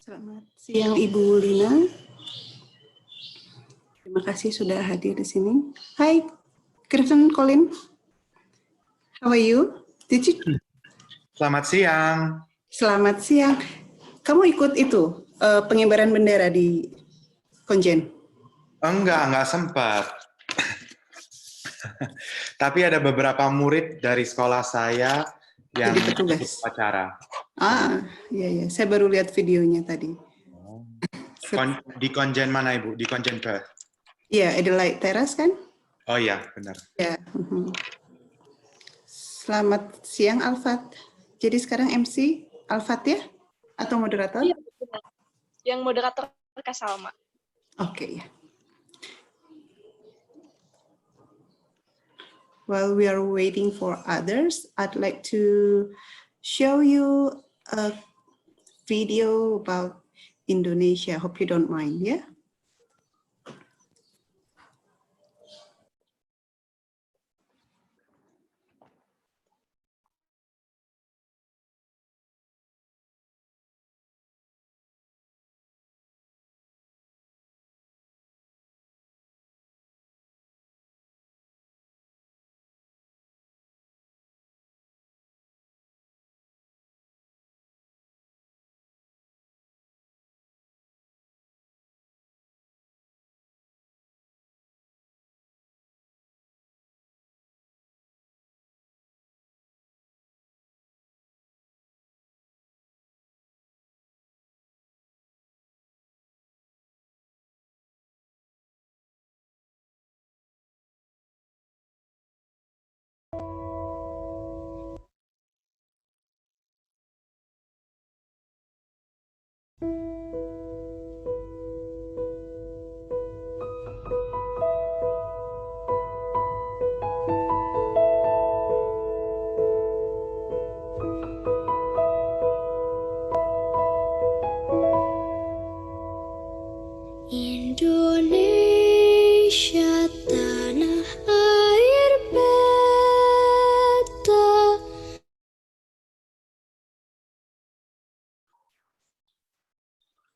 Selamat siang Ibu Lina. Terima kasih sudah hadir di sini. Hi, good afternoon Colin. How are you? Did you? Selamat siang. Selamat siang. Kamu ikut itu pengibaran bendera di Konjen? Enggak sempat. Tapi ada beberapa murid dari sekolah saya yang Jadi petugas. ikut upacara. Iya. Saya baru lihat videonya tadi. Di Konjen mana Ibu? Di Konjen Perth? Iya, Adelaide Terrace kan? Oh iya, benar. Ya. Selamat siang Alfat. Jadi sekarang MC Alfat ya? Atau moderator? Iya, benar. Yang moderator Kak Salma. Oke, ya. While we are waiting for others, I'd like to show you a video about Indonesia. Hope you don't mind, yeah? Indonesia tanah air beta.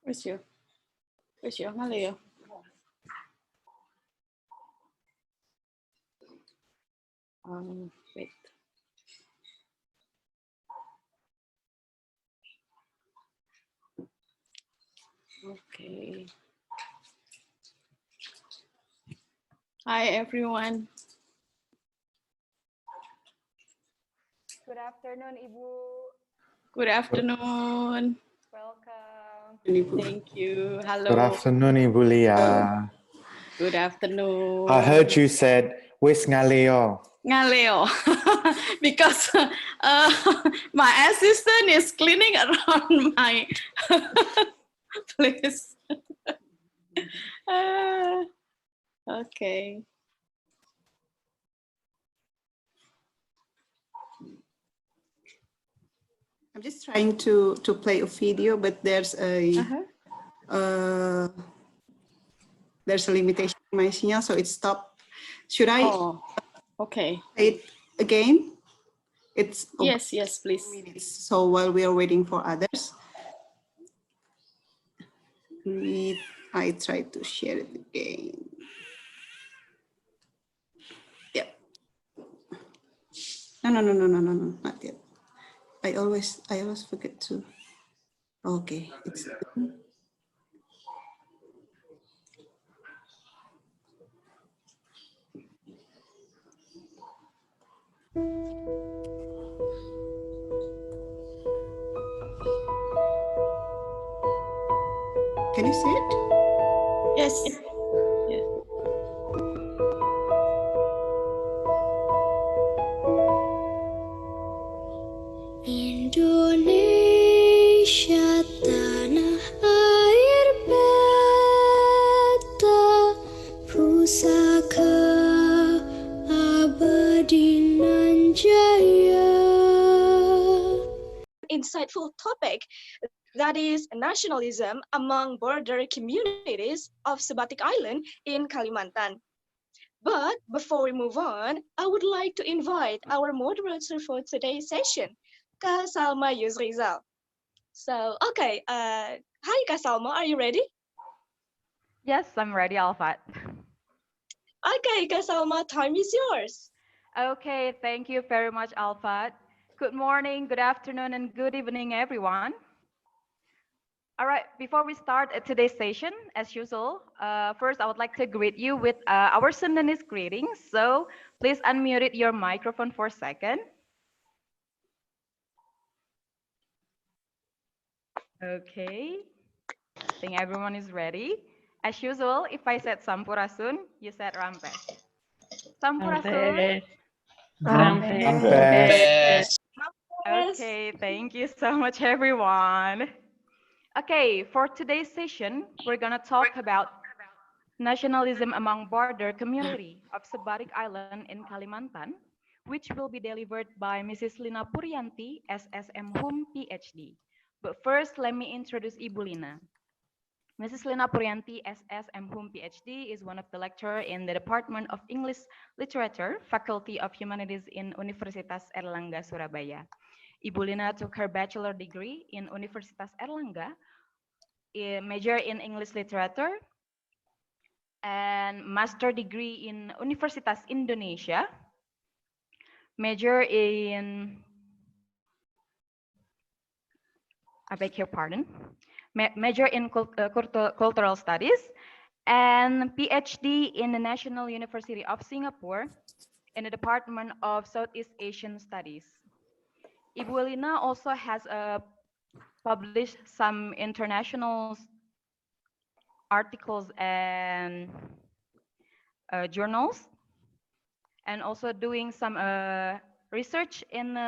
Where's your Malaya? Wait. Okay. Hi everyone. Good afternoon, Ibu. Good afternoon. Welcome. Thank you. Hello. Good afternoon, Ibu Lia. Good afternoon. I heard you said, wis ngaleo. Ngaleo. Because my assistant is cleaning around my place. Okay. I'm just trying to play a video, but there's a limitation in my signal, so it stopped. Should I okay. play it again? It's Yes, please. minutes. So while we are waiting for others, I try to share it again. Yeah. No, not yet. I always forget to. Okay, it's. Can you see it? Yes. Yeah. Indonesia tanah air beta, pusaka abadi nan jaya. Insightful topic, that is nationalism among border communities of Sabbatic Island in Kalimantan. But before we move on, I would like to invite our moderator for today's session, Kak Salma Yusrizal. So, okay, Hi, Kak Salma, are you ready? Yes, I'm ready, Alfat. Okay, Kak Salma, time is yours. Okay, thank you very much, Alfat. Good morning, good afternoon, and good evening, everyone. All right, before we start today's session, as usual, first I would like to greet you with our Sundanese greetings. So please unmute your microphone for a second. Okay, I think everyone is ready. As usual, if I said Sampurasun, you said Rampes. Sampurasun. Rampes. Yes. Okay, thank you so much, everyone. Okay, for today's session, we're gonna talk about nationalism among border community of Sabbatic Island in Kalimantan, which will be delivered by Mrs. Lina Puryanti, SSM Hum PhD. But first, let me introduce Ibu Lina. Mrs. Lina Puryanti, SSM Hum PhD, is one of the lecturers in the Department of English Literature, Faculty of Humanities in Universitas Erlangga, Surabaya. Ibu Lina took her bachelor degree in Universitas Erlangga, major in English Literature, and master degree in Universitas Indonesia, major in, I beg your pardon, major in cultural studies, and PhD in the National University of Singapore in the Department of Southeast Asian Studies. Ibu Lina also has published some international articles and journals, and also doing some research in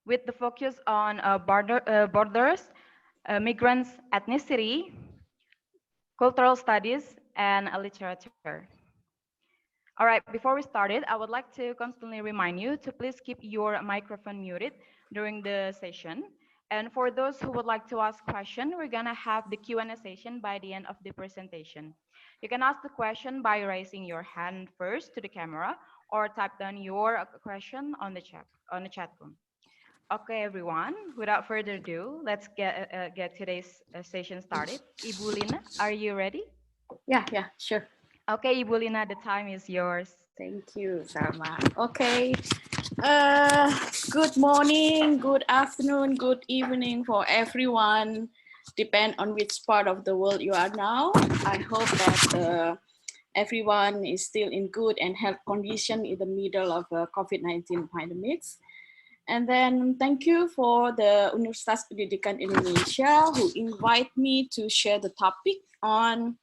with the focus on borders, migrants, ethnicity, cultural studies, and literature. All right, before we started, I would like to constantly remind you to please keep your microphone muted during the session. And for those who would like to ask questions, we're gonna have the Q&A session by the end of the presentation. You can ask the question by raising your hand first to the camera or type down your question on the chat room. Okay, everyone, without further ado, let's get today's session started. Ibu Lina, are you ready? Yeah, sure. Okay, Ibu Lina, the time is yours. Thank you, Salma. Okay. Good morning, good afternoon, good evening for everyone. Depend on which part of the world you are now. I hope that everyone is still in good and health condition in the middle of COVID-19 pandemics. And then thank you for the Universitas Pendidikan Indonesia who invite me to share the topic on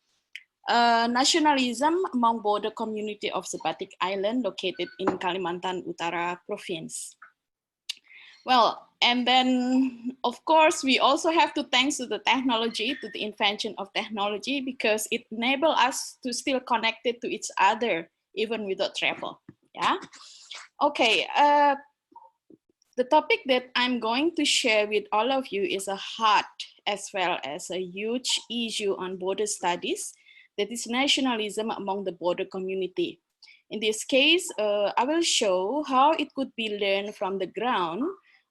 nationalism among border community of Sabbatic Island located in Kalimantan Utara province. Well, and then of course we also have to thanks to the technology, to the invention of technology, because it enables us to still connected to each other even without travel. Yeah. Okay. The topic that I'm going to share with all of you is a hot as well as a huge issue on border studies, that is nationalism among the border community. In this case, I will show how it could be learned from the ground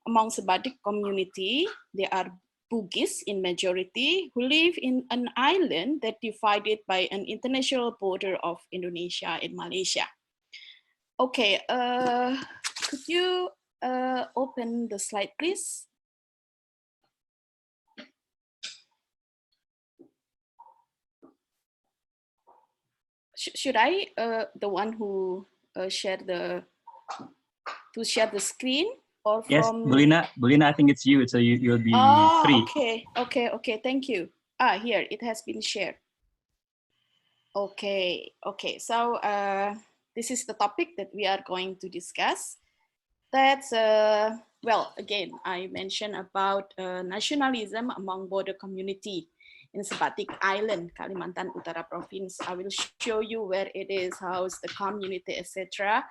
among Sabbatic community. They are Bugis in majority who live in an island that divided by an international border of Indonesia and Malaysia. Okay, could you open the slide, please? Should I, the one who share the screen, or from? Yes, Bulina, I think it's you, so you'll be free. Okay, thank you. Here, it has been shared. Okay, so this is the topic that we are going to discuss. That's, well, again, I mentioned about nationalism among border community in Sabbatic Island, Kalimantan Utara province. I will show you where it is, how's the community, etc.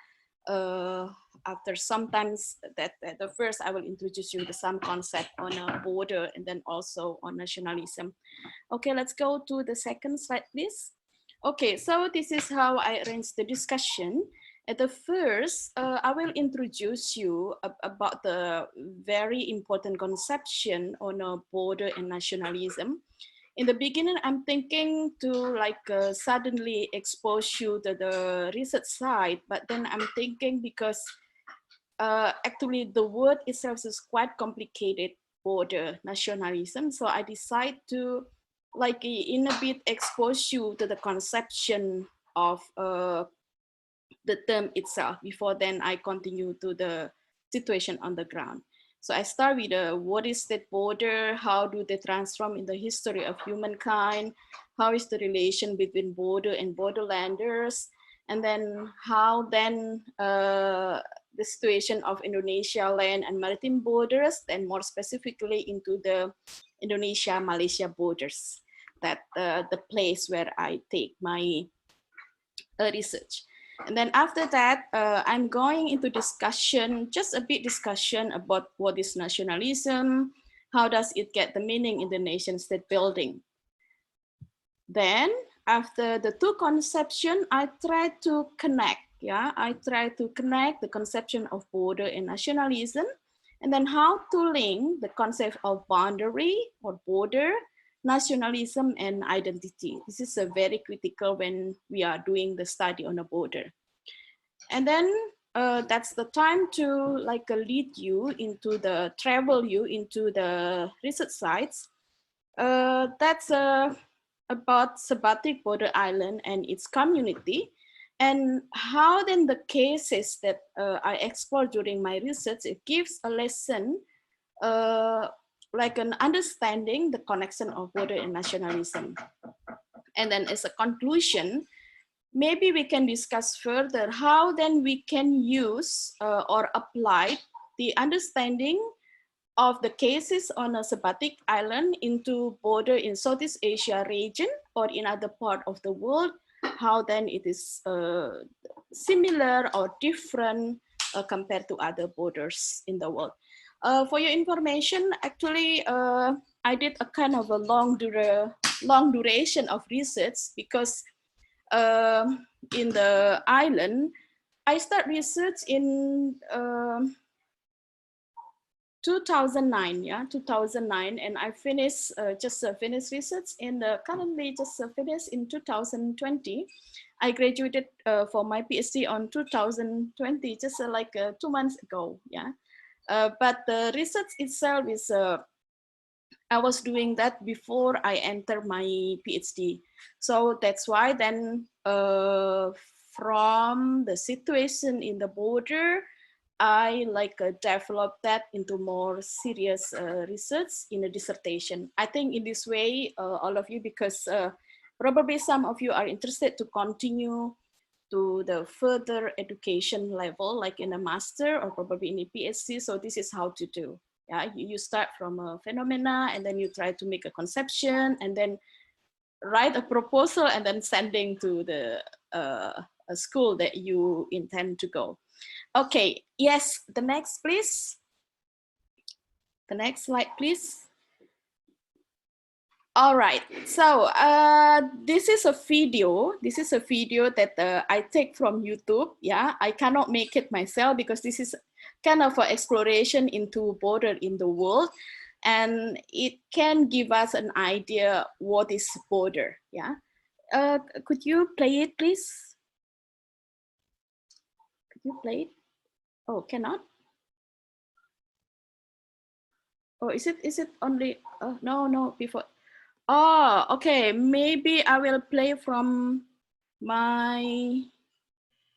After sometimes that the first I will introduce you to some concept on a border and then also on nationalism. Okay, let's go to the second slide, please. Okay, so this is how I arranged the discussion. At the first, I will introduce you about the very important conception on border and nationalism. In the beginning, I'm thinking to suddenly expose you to the research side, but then I'm thinking because actually the word itself is quite complicated, border nationalism. So I decide to in a bit expose you to the conception of the term itself. Before then I continue to the situation on the ground. So I start with what is that border? How do they transform in the history of humankind? How is the relation between border and borderlanders? And then how then the situation of Indonesia land and maritime borders, and more specifically into the Indonesia-Malaysia borders, that the place where I take my research. And then after that, I'm going into discussion, just a bit discussion about what is nationalism, how does it get the meaning in the nation state building. Then after the two conception, I try to connect, I try to connect the conception of border and nationalism, and then how to link the concept of boundary or border, nationalism and identity. This is a very critical when we are doing the study on a border. And then that's the time to lead you into the, travel you into the research sites. That's about Sabbatic Border Island and its community, and how then the cases that I explored during my research, it gives a lesson like an understanding the connection of border and nationalism. And then as a conclusion, maybe we can discuss further how then we can use or apply the understanding of the cases on a Sabbatic Island into border in Southeast Asia region or in other part of the world, how then it is similar or different compared to other borders in the world. For your information, actually, I did a kind of a long duration of research because in the island, I start research in 2009, 2009, and I finished finished research in currently just finished in 2020. I graduated for my PhD on 2020, just 2 months ago, but the research itself is, I was doing that before I entered my PhD. So that's why then from the situation in the border, I developed that into more serious research in a dissertation. I think in this way, all of you, because probably some of you are interested to continue to the further education level, like in a master or probably in a PhD. So this is how to do. You start from a phenomena and then you try to make a conception and then write a proposal and then sending to the a school that you intend to go. Okay, yes, the next, please. The next slide, please. All right, so this is a video. This is a video that I take from YouTube. I cannot make it myself because this is kind of an exploration into border in the world, and it can give us an idea what is border. Could you play it, please? Could you play it? Oh, cannot. Oh, is it only? No, before. Oh, okay. Maybe I will play from my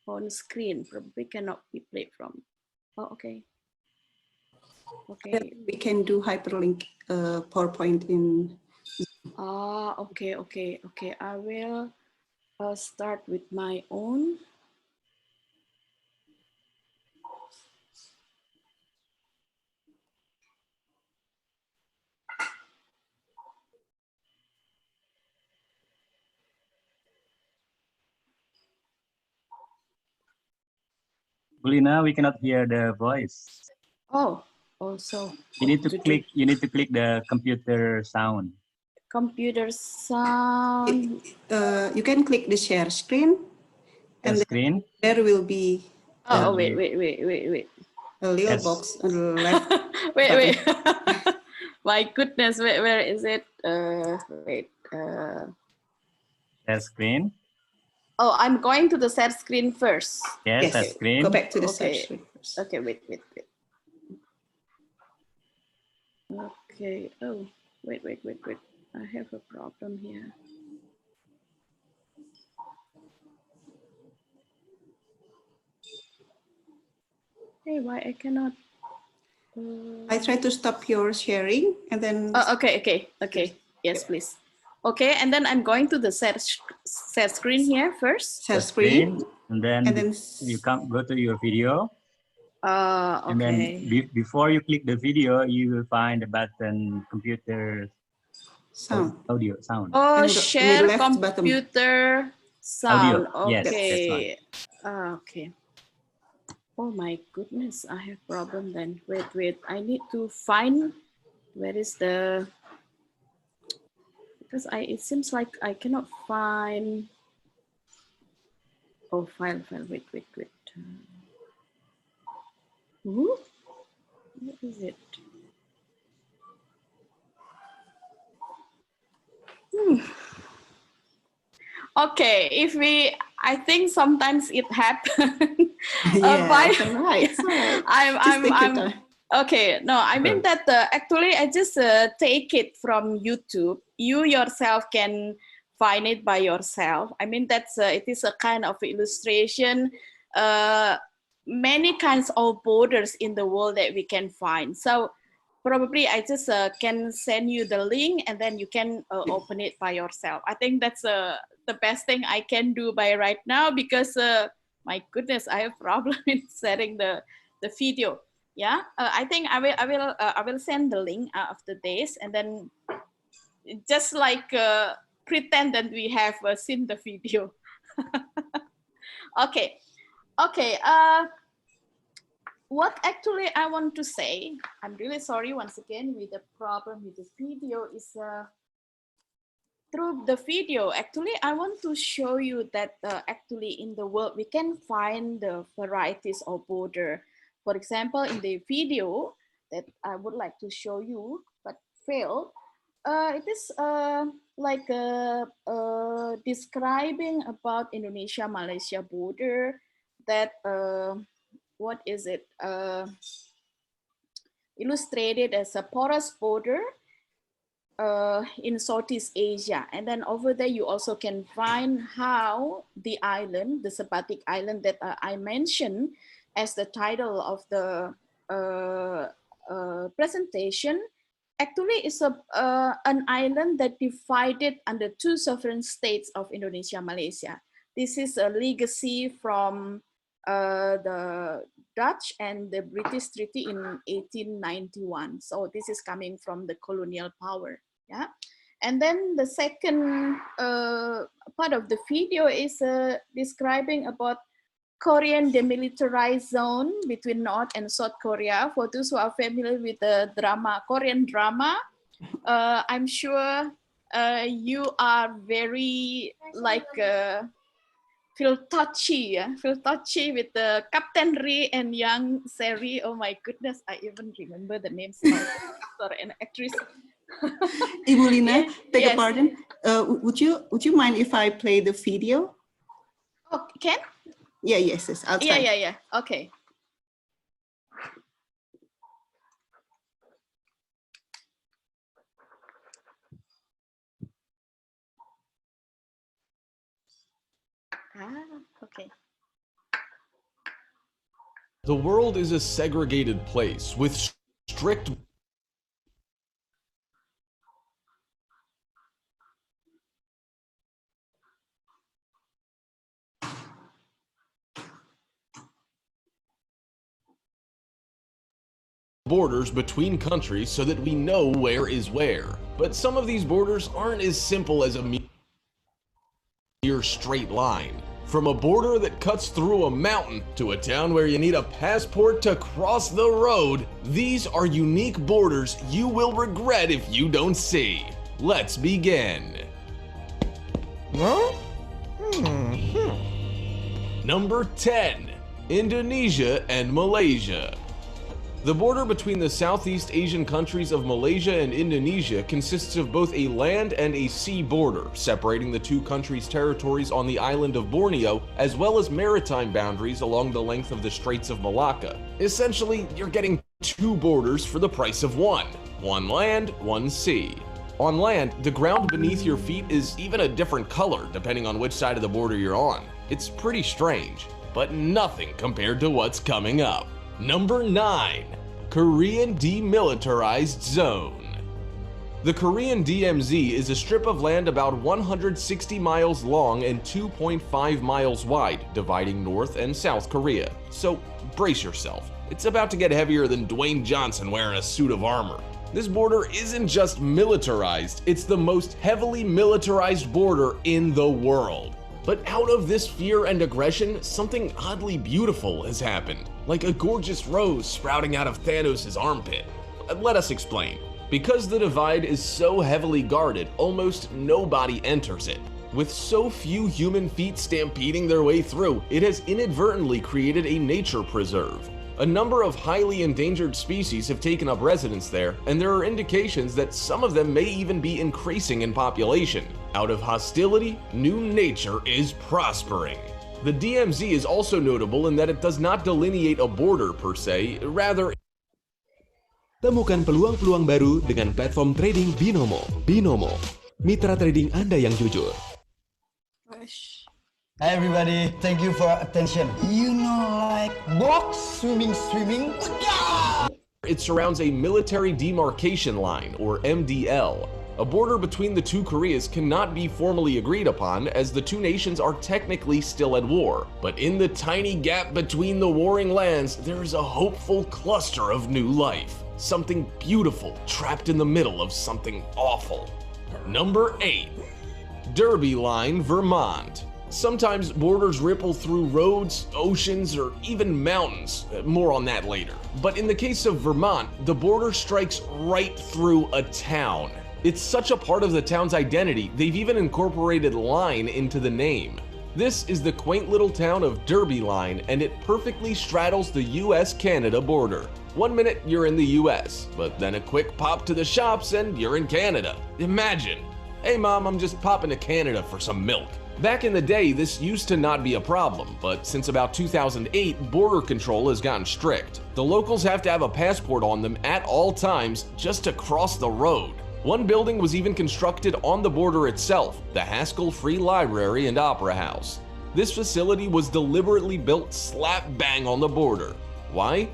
phone screen. Probably cannot be played from. Oh, okay. Okay. We can do hyperlink PowerPoint in. Okay. I will start with my own. Bulina, we cannot hear the voice. Oh, also. You need to click. You need to click the computer sound. Computer sound. You can click the share screen And screen. there will be Oh, Uh, wait. a little Yes. box on the left. Wait. My goodness, where is it? Wait. Share screen. Oh, I'm going to the share screen first. Yes, share Yes, screen. go back to the Okay. search screen first. Okay, wait. Okay. Oh, wait. I have a problem here. Hey, why I cannot? I try to stop your sharing and then Okay. Yes, please. Okay, and then I'm going to the share screen here first. share screen. And then, And then you go to your video. And then Okay. before you click the video, you will find the button computer sound. audio sound. Oh, And the share left button. computer sound. Audio. Yes, that's Okay. Okay. Oh my goodness, I have problem then. Wait. I need to find where is the, because it seems like I cannot find. Oh, file. Wait. What is it? Okay, I think sometimes it happens. Yeah, it's all right. It's all right. Just take your time. Okay. No, I mean that actually I just take it from YouTube. You yourself can find it by yourself. I mean that's it is a kind of illustration. Many kinds of borders in the world that we can find. So probably I just can send you the link and then you can open it by yourself. I think that's the best thing I can do by right now because my goodness, I have problem in setting the video. Yeah, I think I will send the link after this and then just like pretend that we have seen the video. Okay. What actually I want to say, I'm really sorry once again with the problem with the video is through the video, actually I want to show you that actually in the world we can find the varieties of border. For example, in the video that I would like to show you but failed, it is like describing about Indonesia-Malaysia border that what is it? Illustrated as a porous border in Southeast Asia. And then over there, you also can find how the island, the Sabbatic Island that I mentioned as the title of the presentation, actually is an island that divided under two sovereign states of Indonesia, Malaysia. This is a legacy from the Dutch and the British treaty in 1891. So this is coming from the colonial power. Yeah. And then the second part of the video is describing about Korean demilitarized zone between North and South Korea. For those who are familiar with the drama, Korean drama, I'm sure you are very like feel touchy with the Captain Ri and young Seri. Oh my goodness, I even remember the names of the actor and actress. Ibu Lina, beg yes. a pardon. Would you mind if I play the video? Oh, can? Yeah, yes, I'll try. Yeah. Okay. Okay. The world is a segregated place with strict borders between countries so that we know where is where. But some of these borders aren't as simple as a mere straight line. From a border that cuts through a mountain to a town where you need a passport to cross the road, these are unique borders you will regret if you don't see. Let's begin. Number 10. Indonesia and Malaysia. The border between the Southeast Asian countries of Malaysia and Indonesia consists of both a land and a sea border, separating the two countries' territories on the island of Borneo, as well as maritime boundaries along the length of the Straits of Malacca. Essentially, you're getting two borders for the price of one. One land, one sea. On land, the ground beneath your feet is even a different color depending on which side of the border you're on. It's pretty strange, but nothing compared to what's coming up. Number 9. Korean Demilitarized Zone. The Korean DMZ is a strip of land about 160 miles long and 2.5 miles wide, dividing North and South Korea. So brace yourself. It's about to get heavier than Dwayne Johnson wearing a suit of armor. This border isn't just militarized, it's the most heavily militarized border in the world. But out of this fear and aggression, something oddly beautiful has happened, like a gorgeous rose sprouting out of Thanos' armpit. Let us explain. Because the divide is so heavily guarded, almost nobody enters it. With so few human feet stampeding their way through, it has inadvertently created a nature preserve. A number of highly endangered species have taken up residence there, and there are indications that some of them may even be increasing in population. Out of hostility, new nature is prospering. The DMZ is also notable in that it does not delineate a border per se, rather. Temukan peluang-peluang baru dengan platform trading Binomo. Binomo, mitra trading Anda yang jujur. Hi everybody, thank you for attention. You know, like box swimming. It surrounds a military demarcation line, or MDL. A border between the two Koreas cannot be formally agreed upon, as the two nations are technically still at war. But in the tiny gap between the warring lands, there is a hopeful cluster of new life. Something beautiful trapped in the middle of something awful. Number 8. Derby Line, Vermont. Sometimes borders ripple through roads, oceans, or even mountains. More on that later. But in the case of Vermont, the border strikes right through a town. It's such a part of the town's identity, they've even incorporated line into the name. This is the quaint little town of Derby Line, and it perfectly straddles the US-Canada border. 1 minute you're in the US, but then a quick pop to the shops and you're in Canada. Imagine. Hey mom, I'm just popping to Canada for some milk. Back in the day, this used to not be a problem, but since about 2008, border control has gotten strict. The locals have to have a passport on them at all times just to cross the road. One building was even constructed on the border itself, the Haskell Free Library and Opera House. This facility was deliberately built slap bang on the border. Why?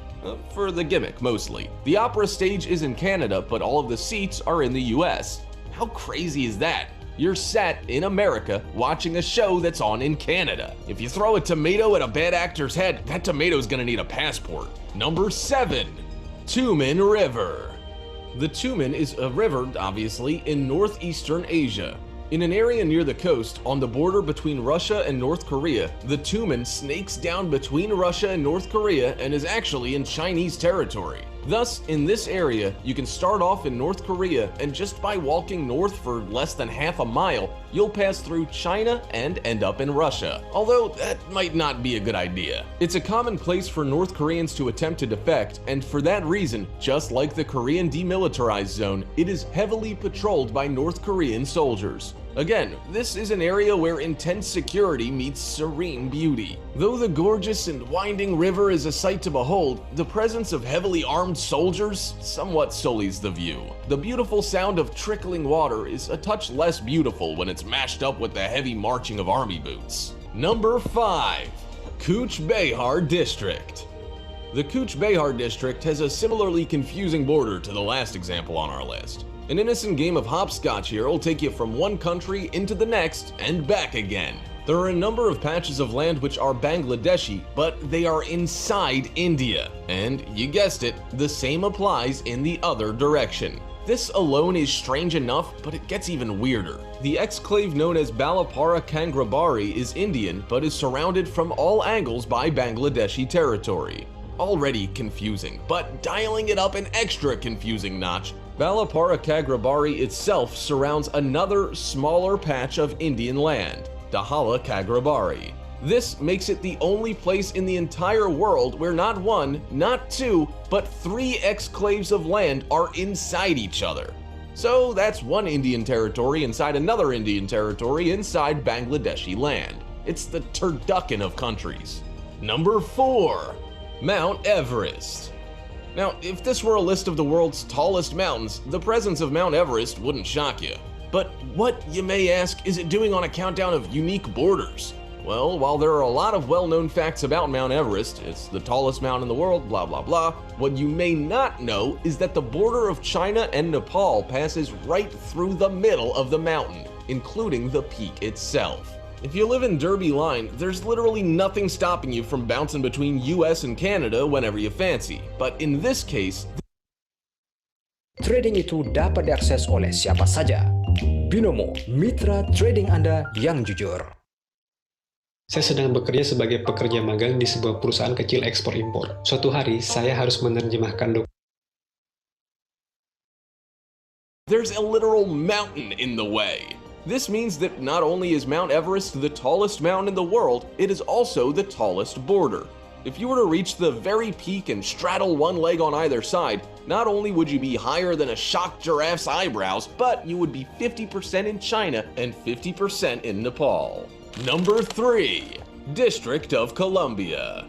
For the gimmick, mostly. The opera stage is in Canada, but all of the seats are in the US. How crazy is that? You're sat in America watching a show that's on in Canada. If you throw a tomato at a bad actor's head, that tomato's gonna need a passport. Number 7. Tumen River. The Tumen is a river, obviously, in northeastern Asia. In an area near the coast, on the border between Russia and North Korea, the Tumen snakes down between Russia and North Korea and is actually in Chinese territory. Thus, in this area, you can start off in North Korea, and just by walking north for less than half a mile, you'll pass through China and end up in Russia. Although, that might not be a good idea. It's a common place for North Koreans to attempt to defect, and for that reason, just like the Korean Demilitarized Zone, it is heavily patrolled by North Korean soldiers. Again, this is an area where intense security meets serene beauty. Though the gorgeous and winding river is a sight to behold, the presence of heavily armed soldiers somewhat sullies the view. The beautiful sound of trickling water is a touch less beautiful when it's mashed up with the heavy marching of army boots. Number 5. Cooch Bayhard District. The Cooch Bayhard District has a similarly confusing border to the last example on our list. An innocent game of hopscotch here will take you from one country into the next and back again. There are a number of patches of land which are Bangladeshi, but they are inside India. And you guessed it, the same applies in the other direction. This alone is strange enough, but it gets even weirder. The exclave known as Balapara Kangrabari is Indian, but is surrounded from all angles by Bangladeshi territory. Already confusing, but dialing it up an extra confusing notch, Balapara Kangrabari itself surrounds another, smaller patch of Indian land, Dahala Kangrabari. This makes it the only place in the entire world where not one, not two, but 3 exclaves of land are inside each other. So that's one Indian territory inside another Indian territory inside Bangladeshi land. It's the turducken of countries. Number 4, Mount Everest. Now, if this were a list of the world's tallest mountains, the presence of Mount Everest wouldn't shock you. But what, you may ask, is it doing on a countdown of unique borders? Well, while there are a lot of well-known facts about Mount Everest, it's the tallest mountain in the world, blah blah blah, what you may not know is that the border of China and Nepal passes right through the middle of the mountain, including the peak itself. If you live in Derby Line, there's literally nothing stopping you from bouncing between US and Canada whenever you fancy. But in this case, trading itu dapat diakses oleh siapa saja. Binomo, mitra trading Anda yang jujur. Saya sedang bekerja sebagai pekerja magang di sebuah perusahaan kecil ekspor-impor. Suatu hari, saya harus menerjemahkan dokumen. There's a literal mountain in the way. This means that not only is Mount Everest the tallest mountain in the world, it is also the tallest border. If you were to reach the very peak and straddle one leg on either side, not only would you be higher than a shocked giraffe's eyebrows, but you would be 50% in China and 50% in Nepal. Number 3, District of Columbia.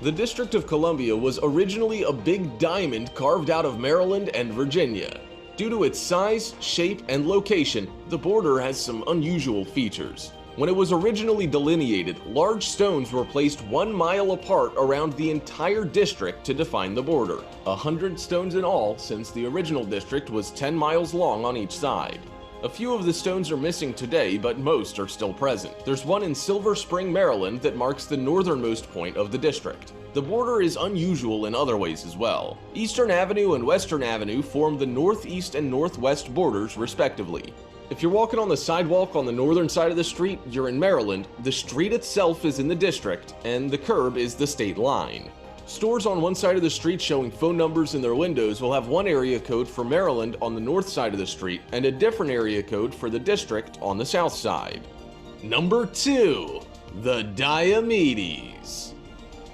The District of Columbia was originally a big diamond carved out of Maryland and Virginia. Due to its size, shape, and location, the border has some unusual features. When it was originally delineated, large stones were placed 1 mile apart around the entire district to define the border. 100 stones in all, since the original district was 10 miles long on each side. A few of the stones are missing today, but most are still present. There's one in Silver Spring, Maryland that marks the northernmost point of the district. The border is unusual in other ways as well. Eastern Avenue and Western Avenue form the northeast and northwest borders respectively. If you're walking on the sidewalk on the northern side of the street, you're in Maryland, the street itself is in the district, and the curb is the state line. Stores on one side of the street showing phone numbers in their windows will have one area code for Maryland on the north side of the street and a different area code for the district on the south side. Number 2, the Diomedes.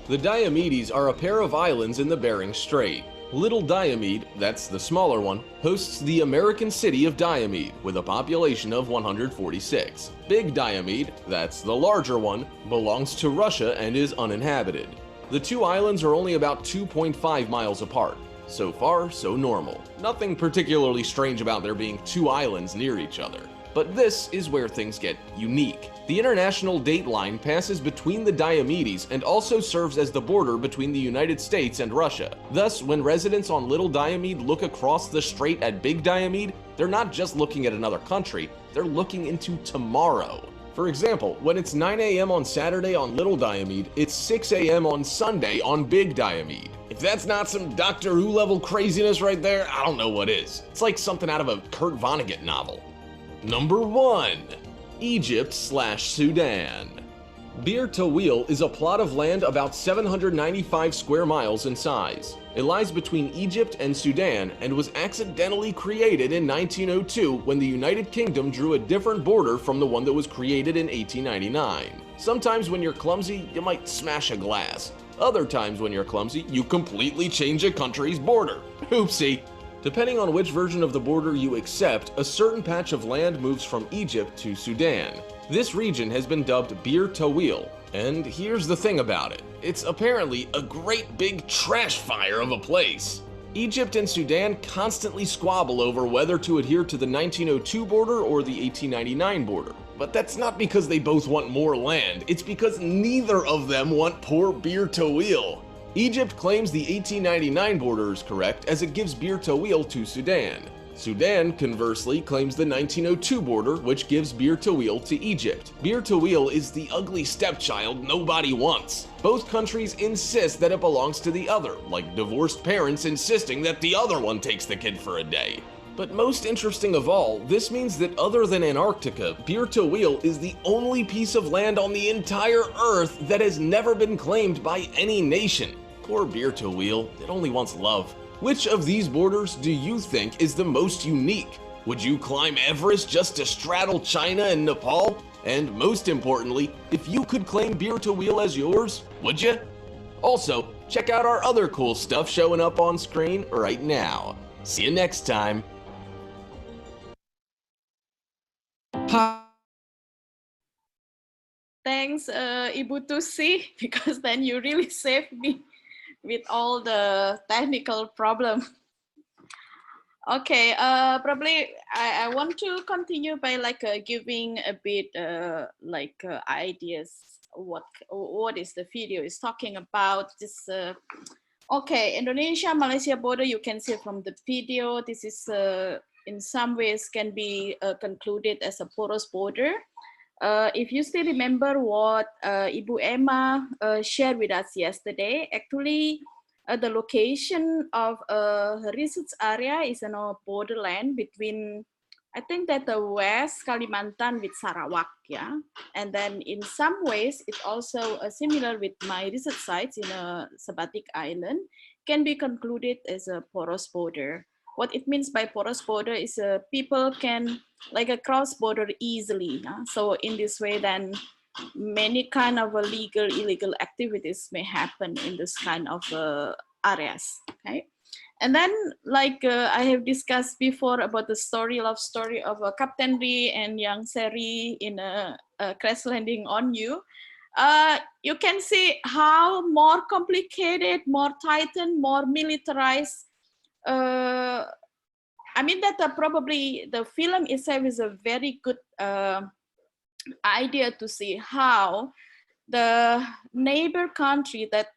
The Diomedes are a pair of islands in the Bering Strait. Little Diomede, that's the smaller one, hosts the American city of Diomede with a population of 146. Big Diomede, that's the larger one, belongs to Russia and is uninhabited. The two islands are only about 2.5 miles apart. So far, so normal. Nothing particularly strange about there being 2 islands near each other. But this is where things get unique. The international date line passes between the Diomedes and also serves as the border between the United States and Russia. Thus, when residents on Little Diomede look across the strait at Big Diomede, they're not just looking at another country, they're looking into tomorrow. For example, when it's 9 a.m. on Saturday on Little Diomede, it's 6 a.m. on Sunday on Big Diomede. If that's not some Doctor Who level craziness right there, I don't know what is. It's like something out of a Kurt Vonnegut novel. Number 1, Egypt/Sudan. Bir Tawil is a plot of land about 795 square miles in size. It lies between Egypt and Sudan and was accidentally created in 1902 when the United Kingdom drew a different border from the one that was created in 1899. Sometimes when you're clumsy, you might smash a glass. Other times when you're clumsy, you completely change a country's border. Oopsie. Depending on which version of the border you accept, a certain patch of land moves from Egypt to Sudan. This region has been dubbed Bir Tawil, and here's the thing about it. It's apparently a great big trash fire of a place. Egypt and Sudan constantly squabble over whether to adhere to the 1902 border or the 1899 border. But that's not because they both want more land, it's because neither of them want poor Bir Tawil. Egypt claims the 1899 border is correct as it gives Bir Tawil to Sudan. Sudan, conversely, claims the 1902 border, which gives Bir Tawil to Egypt. Bir Tawil is the ugly stepchild nobody wants. Both countries insist that it belongs to the other, like divorced parents insisting that the other one takes the kid for a day. But most interesting of all, this means that other than Antarctica, Bir Tawil is the only piece of land on the entire Earth that has never been claimed by any nation. Poor Bir Tawil, it only wants love. Which of these borders do you think is the most unique? Would you climb Everest just to straddle China and Nepal? And most importantly, if you could claim Beer to Wheel as yours, would you? Also, check out our other cool stuff showing up on screen right now. See you next time. Thanks, Ibu Tusi, because then you really saved me with all the technical problem. Okay, probably I want to continue by giving a bit ideas what is the video is talking about. This okay, Indonesia Malaysia border, you can see from the video, this is in some ways can be concluded as a porous border. If you still remember what Ibu Emma shared with us yesterday, actually the location of her research area is in a borderland between, I think that the West Kalimantan with Sarawak, yeah. And then in some ways, it's also similar with my research sites in Sabbatic Island, can be concluded as a porous border. What it means by porous border is people can cross border easily. So in this way, then many kind of legal, illegal activities may happen in this kind of areas. Okay, and then I have discussed before about the love story of Captain Ri and Young Seri in a crash landing on you. You can see how more complicated, more tightened, more militarized. I mean that probably the film itself is a very good idea to see how the neighbor country that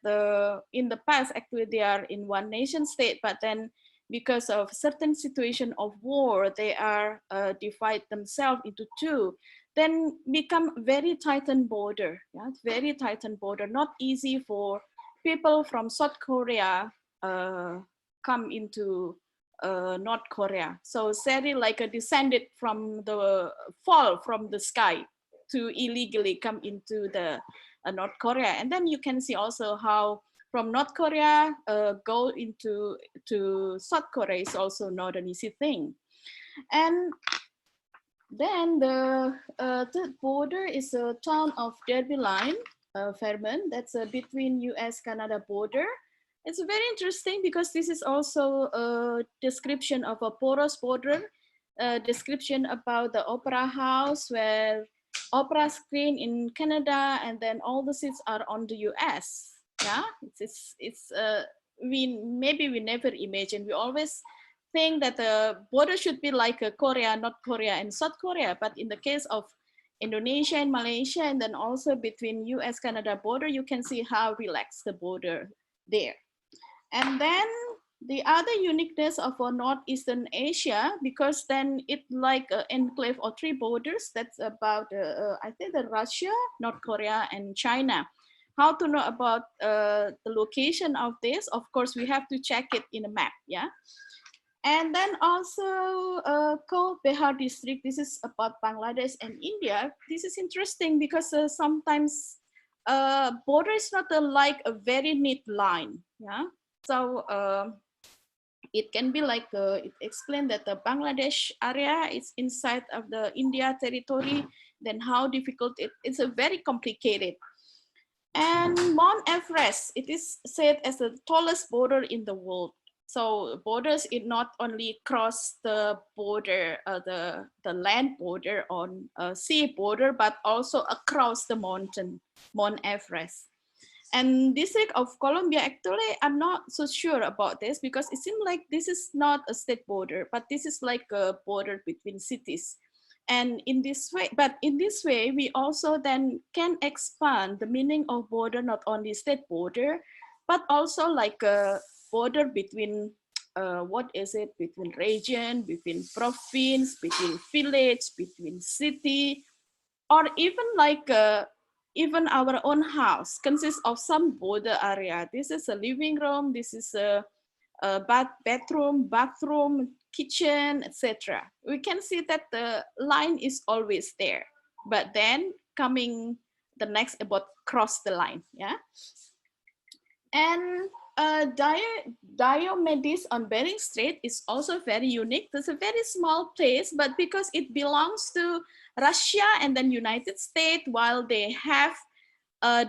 in the past actually they are in one nation state, but then because of certain situation of war, they are divide themselves into two, then become very tightened border. Yeah, very tightened border, not easy for people from South Korea come into North Korea. So Seri descended from the fall from the sky to illegally come into the North Korea. And then you can see also how from North Korea go into South Korea is also not an easy thing. And then the third border is a town of Derby Line, Vermont, that's between US-Canada border. It's very interesting because this is also a description of a porous border, a description about the opera house where opera screen in Canada, and then all the seats are on the US. Yeah, maybe we never imagine. We always think that the border should be like Korea, North Korea, and South Korea. But in the case of Indonesia and Malaysia, and then also between US-Canada border, you can see how relaxed the border there. And then the other uniqueness of Northeastern Asia, because then it like an enclave or three borders, that's about, I think, the Russia, North Korea, and China. How to know about the location of this? Of course, we have to check it in a map, yeah? And then also called Bayhard district, this is about Bangladesh and India. This is interesting because sometimes border is not like a very neat line, yeah? So it can be like, it explained that the Bangladesh area is inside of the India territory, then how difficult it's a very complicated. And Mount Everest, it is said as the tallest border in the world. So borders, it not only cross the border, the land border on sea border, but also across the mountain, Mount Everest. And District of Columbia, actually, I'm not so sure about this because it seems like this is not a state border, but this is like a border between cities. And in this way, but in this way, we also then can expand the meaning of border, not only state border, but also like a border between, what is it, between region, between province, between village, between city, or even like even our own house consists of some border area. This is a living room, this is a bathroom, kitchen, etc. We can see that the line is always there, but then coming the next about cross the line, yeah. And Diomedes on Bering Strait is also very unique. It's a very small place, but because it belongs to Russia and then United States, while they have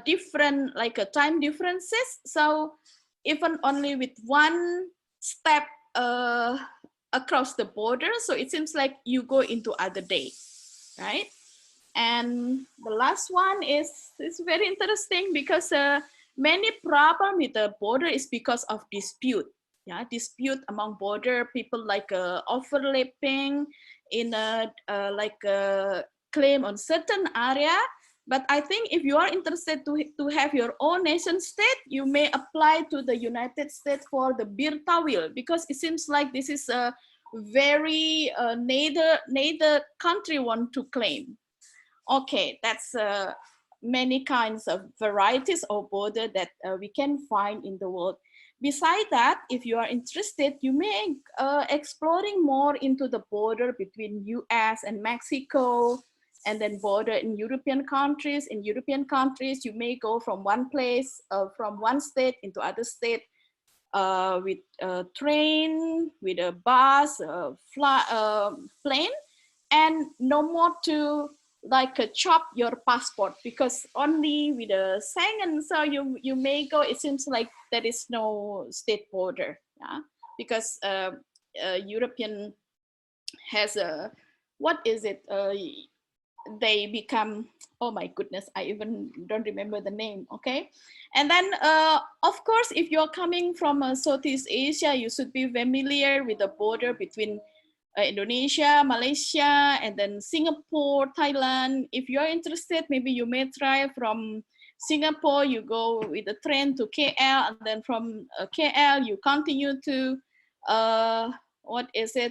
different time differences, so even only with one step across the border, so it seems like you go into other day, right? And the last one is very interesting because many problem with the border is because of dispute. Yeah, dispute among border people, like overlapping in a claim on certain area. But I think if you are interested to have your own nation state, you may apply to the United States for the Birtawil, because it seems like this is a very neither country want to claim. Okay, that's many kinds of varieties of border that we can find in the world. Besides that, if you are interested, you may exploring more into the border between US and Mexico, and then border in European countries. In European countries, you may go from one place, from one state into other state with a train, with a bus, plane, and no more to chop your passport, because only with a Schengen, so you may go, it seems like there is no state border, yeah, because European has a, what is it, they become, oh my goodness, I even don't remember the name, okay? And then, of course, if you're coming from Southeast Asia, you should be familiar with the border between Indonesia, Malaysia, and then Singapore, Thailand. If you're interested, maybe you may try from Singapore, you go with the train to KL, and then from KL, you continue to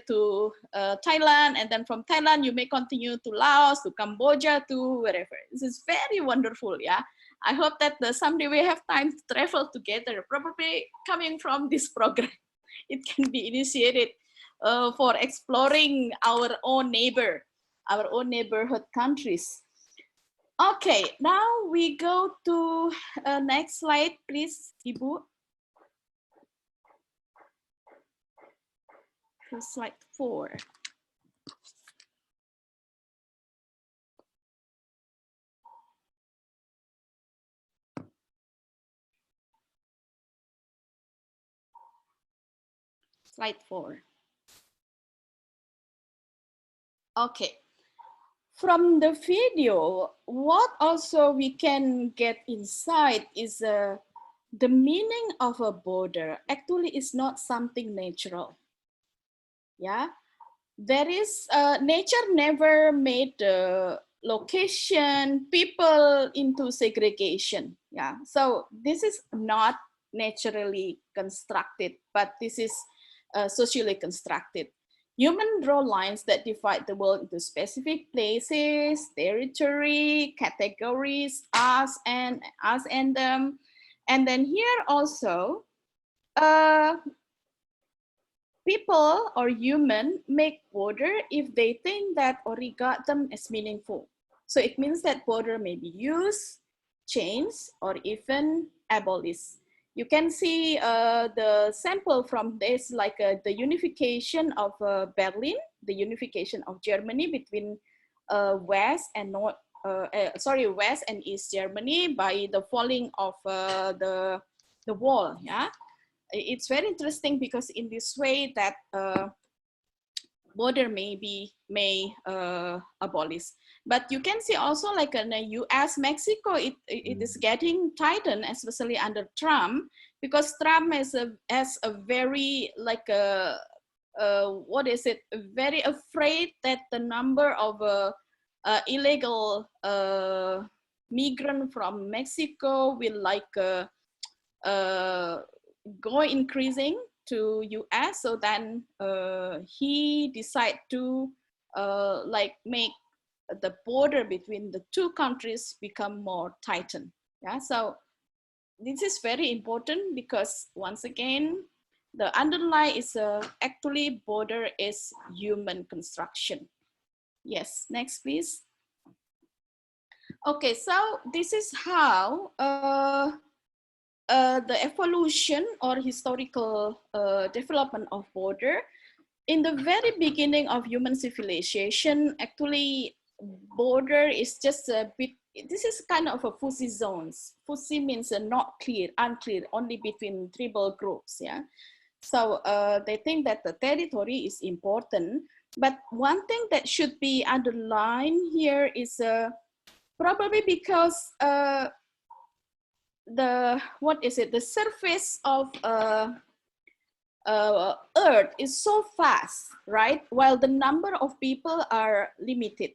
to Thailand, and then from Thailand you may continue to Laos, to Cambodia, to wherever. This is very wonderful, yeah. I hope that someday we have time to travel together, probably coming from this program. It can be initiated for exploring our own neighborhood countries. Okay, now we go to next slide, please, Ibu. Slide 4. Slide 4. Okay. From the video, what also we can get insight is the meaning of a border actually is not something natural. Yeah, there is nature never made the location, people into segregation. Yeah, so this is not naturally constructed, but this is socially constructed. Human draw lines that divide the world into specific places, territory, categories, us and them. And then here also, people or human make border if they think that or regard them as meaningful. So it means that border may be used, changed, or even abolished. You can see the sample from this, like the unification of Berlin, the unification of Germany between West and West and East Germany by the falling of the wall. Yeah, it's very interesting because in this way that border may abolish. But you can see also like in the US, Mexico, it is getting tightened, especially under Trump, because Trump has a very very afraid that the number of illegal migrant from Mexico will go increasing to US. So then he decided to make the border between the two countries become more tightened. Yeah, so this is very important because once again, the underline is actually border is human construction. Yes, next please. Okay, so this is how the evolution or historical development of border. In the very beginning of human civilization, actually, border is just a bit, this is kind of a fuzzy zones. Fuzzy means not clear, unclear, only between tribal groups, yeah. So they think that the territory is important, but one thing that should be underlined here is probably because the surface of Earth is so fast, right? While the number of people are limited.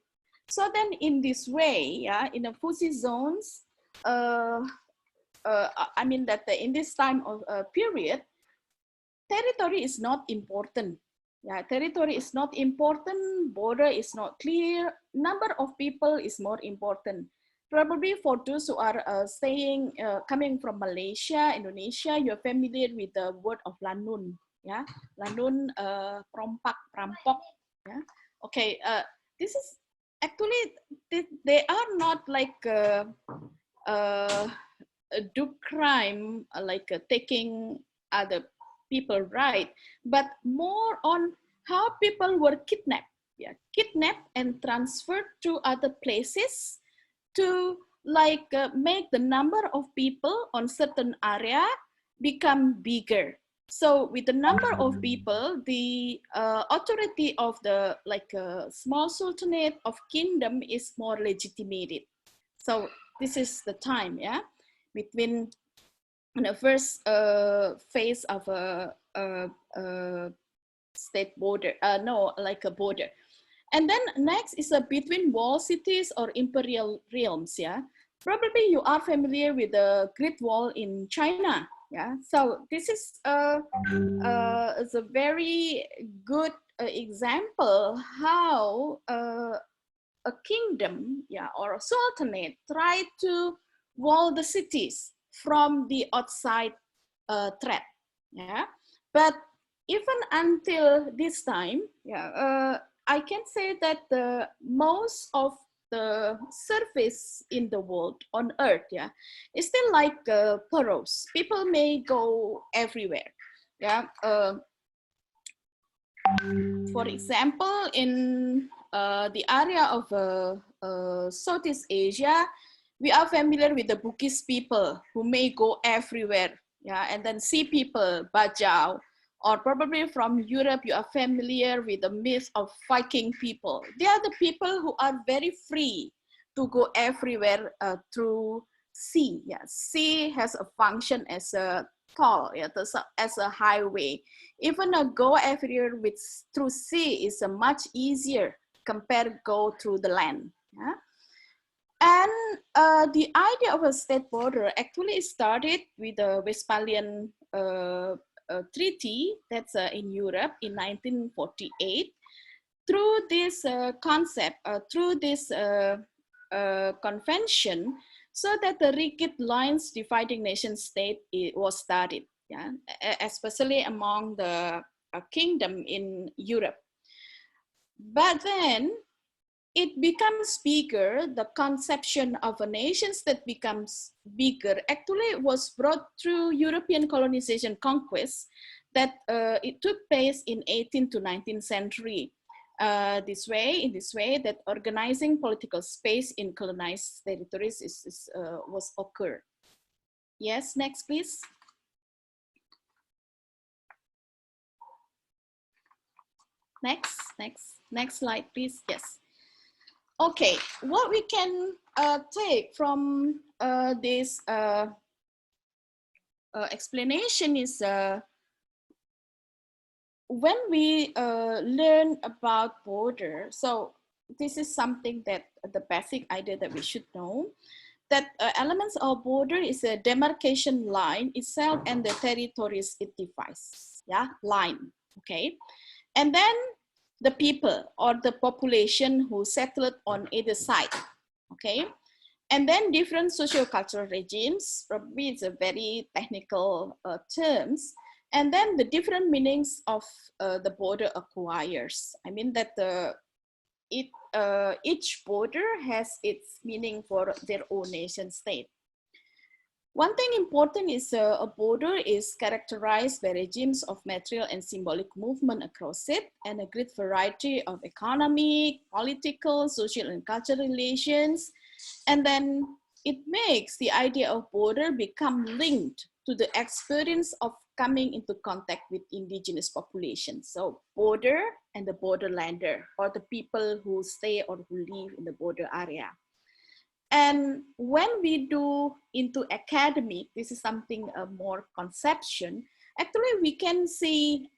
So then in this way, yeah, in the fuzzy zones, I mean that in this time of period, territory is not important. Yeah, territory is not important, border is not clear, number of people is more important. Probably for those who are coming from Malaysia, Indonesia, you're familiar with the word of lanun. Yeah, lanun, perompak, perampok. Yeah, okay. This is actually, they are not like do crime like taking other people right, but more on how people were kidnapped. Yeah, kidnapped and transferred to other places to like make the number of people on certain area become bigger. So with the number of people, the authority of the like small sultanate of kingdom is more legitimated. So this is the time, yeah, between the first phase of a state border, like a border. And then next is between walled cities or imperial realms, yeah. Probably you are familiar with the Great Wall in China, yeah. So this is a very good example how a kingdom, yeah, or a sultanate tried to wall the cities from the outside threat, yeah. But even until this time, yeah, I can say that most of the surface in the world on Earth, yeah, is still like porous. People may go everywhere, yeah. For example, in the area of Southeast Asia, we are familiar with the Bugis people who may go everywhere, yeah, and then Sea people, Bajau, or probably from Europe, you are familiar with the myth of Viking people. They are the people who are very free to go everywhere through sea. Yeah, sea has a function as a toll, yeah, as a highway. Even go everywhere through sea is much easier compared go through the land. Yeah? And the idea of a state border actually started with the Westphalian treaty that's in Europe in 1948. Through this concept, through this convention, so that the rigid lines dividing nation state was started, yeah, especially among the kingdom in Europe. But then it becomes bigger, the conception of a nation state becomes bigger. Actually, it was brought through European colonization conquest that it took place in 18th to 19th century. In this way that organizing political space in colonized territories was occurred. Yes, next please. Next slide, please. Yes. Okay, what we can take from this explanation is when we learn about border, so this is something that the basic idea that we should know, that elements of border is a demarcation line itself and the territories it divides, yeah, line, okay? And then the people or the population who settled on either side, okay? And then different socio-cultural regimes, probably it's a very technical terms, and then the different meanings of the border acquires. I mean that each border has its meaning for their own nation state. One thing important is a border is characterized by regimes of material and symbolic movement across it, and a great variety of economic, political, social, and cultural relations. And then it makes the idea of border become linked to the experience of coming into contact with indigenous populations. So border and the borderlander, or the people who stay or who live in the border area. And when we do into academic, this is something more conception. Actually, we can see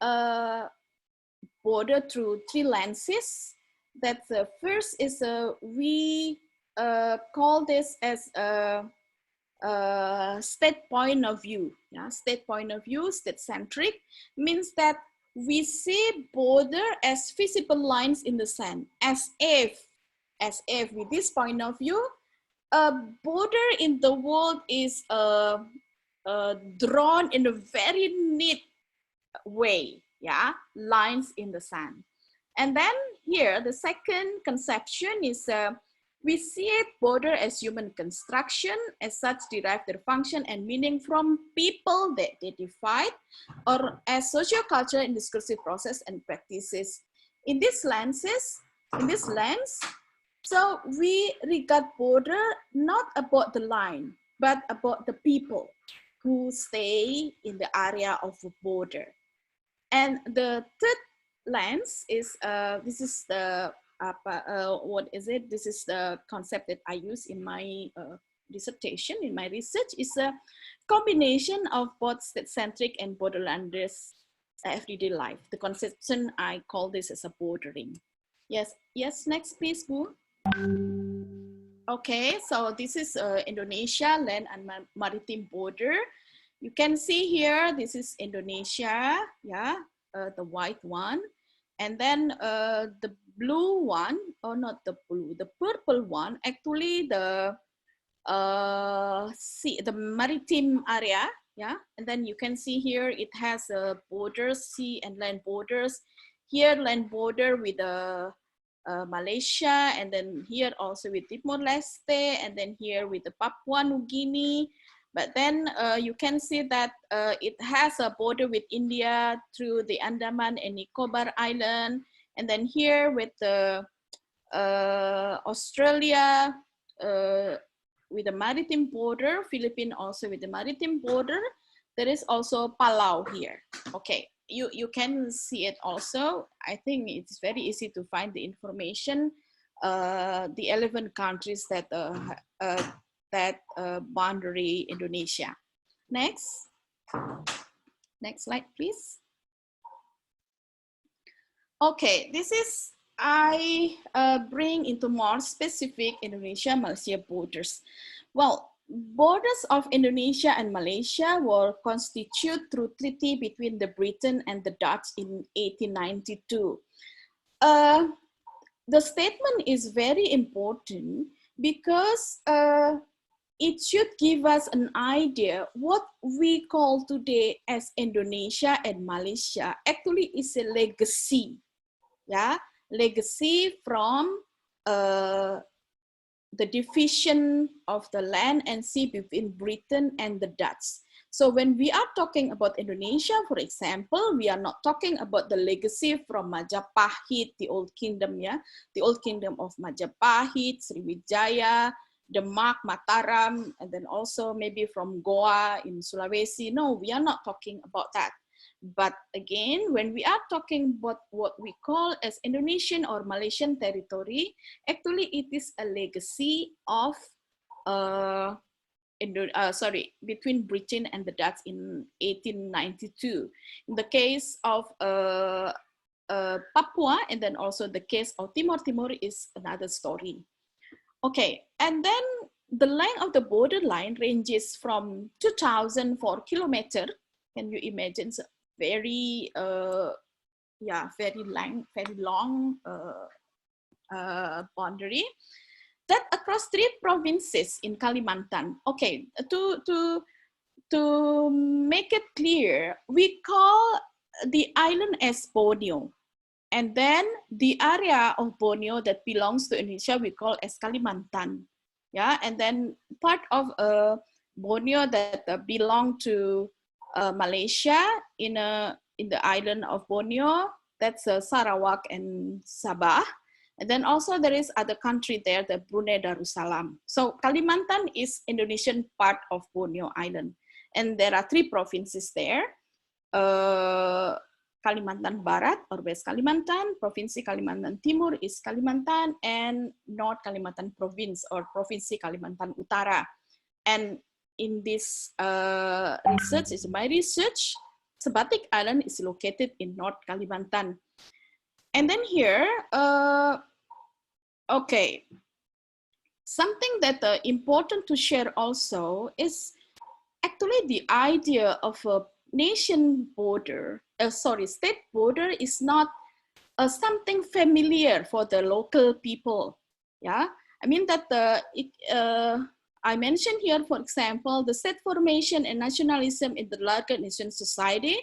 border through three lenses. That the first is we call this as a state point of view. Yeah, state point of view, state centric, means that we see border as visible lines in the sand, as if with this point of view, a border in the world is drawn in a very neat way, yeah, lines in the sand. And then here, the second conception is we see it border as human construction, as such derive their function and meaning from people that they divide, or as socio-cultural and discursive process and practices. In this lens, so we regard border not about the line, but about the people who stay in the area of a border. And the third lens is, this is the, what is it? This is the concept that I use in my dissertation, in my research, is a combination of both state-centric and borderlanders everyday life. The conception, I call this as a bordering. Yes, next please, Bu. Okay, so this is Indonesia land and maritime border. You can see here, this is Indonesia, yeah, the white one. And then the blue one, or not the blue, the purple one, actually the sea, the maritime area, yeah. And then you can see here, it has borders, sea and land borders. Here, land border with Malaysia, and then here also with Timor-Leste, and then here with the Papua New Guinea. But then you can see that it has a border with India through the Andaman and Nicobar Island, and then here with the Australia with the maritime border, Philippines also with the maritime border. There is also Palau here. Okay. You can see it also. I think it's very easy to find the information. The 11 countries that boundary Indonesia. Next slide, please. Okay, this is I bring into more specific Indonesia-Malaysia borders. Well, borders of Indonesia and Malaysia were constituted through treaty between the Britain and the Dutch in 1892. The statement is very important because it should give us an idea what we call today as Indonesia and Malaysia actually is a legacy, yeah, legacy from the division of the land and sea between Britain and the Dutch. So when we are talking about Indonesia, for example, we are not talking about the legacy from Majapahit, the old kingdom, yeah, the old kingdom of Majapahit, Sriwijaya, Demak, Mataram, and then also maybe from Goa in Sulawesi. No, we are not talking about that. But again, when we are talking about what we call as Indonesian or Malaysian territory, actually it is a legacy of between Britain and the Dutch in 1892. In the case of Papua, and then also the case of Timor is another story. Okay, and then the length of the borderline ranges from 2,004 kilometers. Can you imagine? So very long boundary that across 3 provinces in Kalimantan. Okay, to make it clear, we call the island as Borneo, and then the area of Borneo that belongs to Indonesia we call as Kalimantan, yeah, and then part of Borneo that belong to Malaysia in the island of Borneo. That's Sarawak and Sabah. And then also there is other country there, the Brunei Darussalam. So Kalimantan is Indonesian part of Borneo Island. And there are 3 provinces there. Kalimantan Barat or West Kalimantan, Provinsi Kalimantan Timur is Kalimantan, and North Kalimantan Province or Provinsi Kalimantan Utara. And in this research, is my research, Sabbatic Island is located in North Kalimantan. And then here, okay, something that important to share also is actually the idea of a nation border, state border is not something familiar for the local people. Yeah, I mean that I mentioned here, for example, the state formation and nationalism in the larger nation society,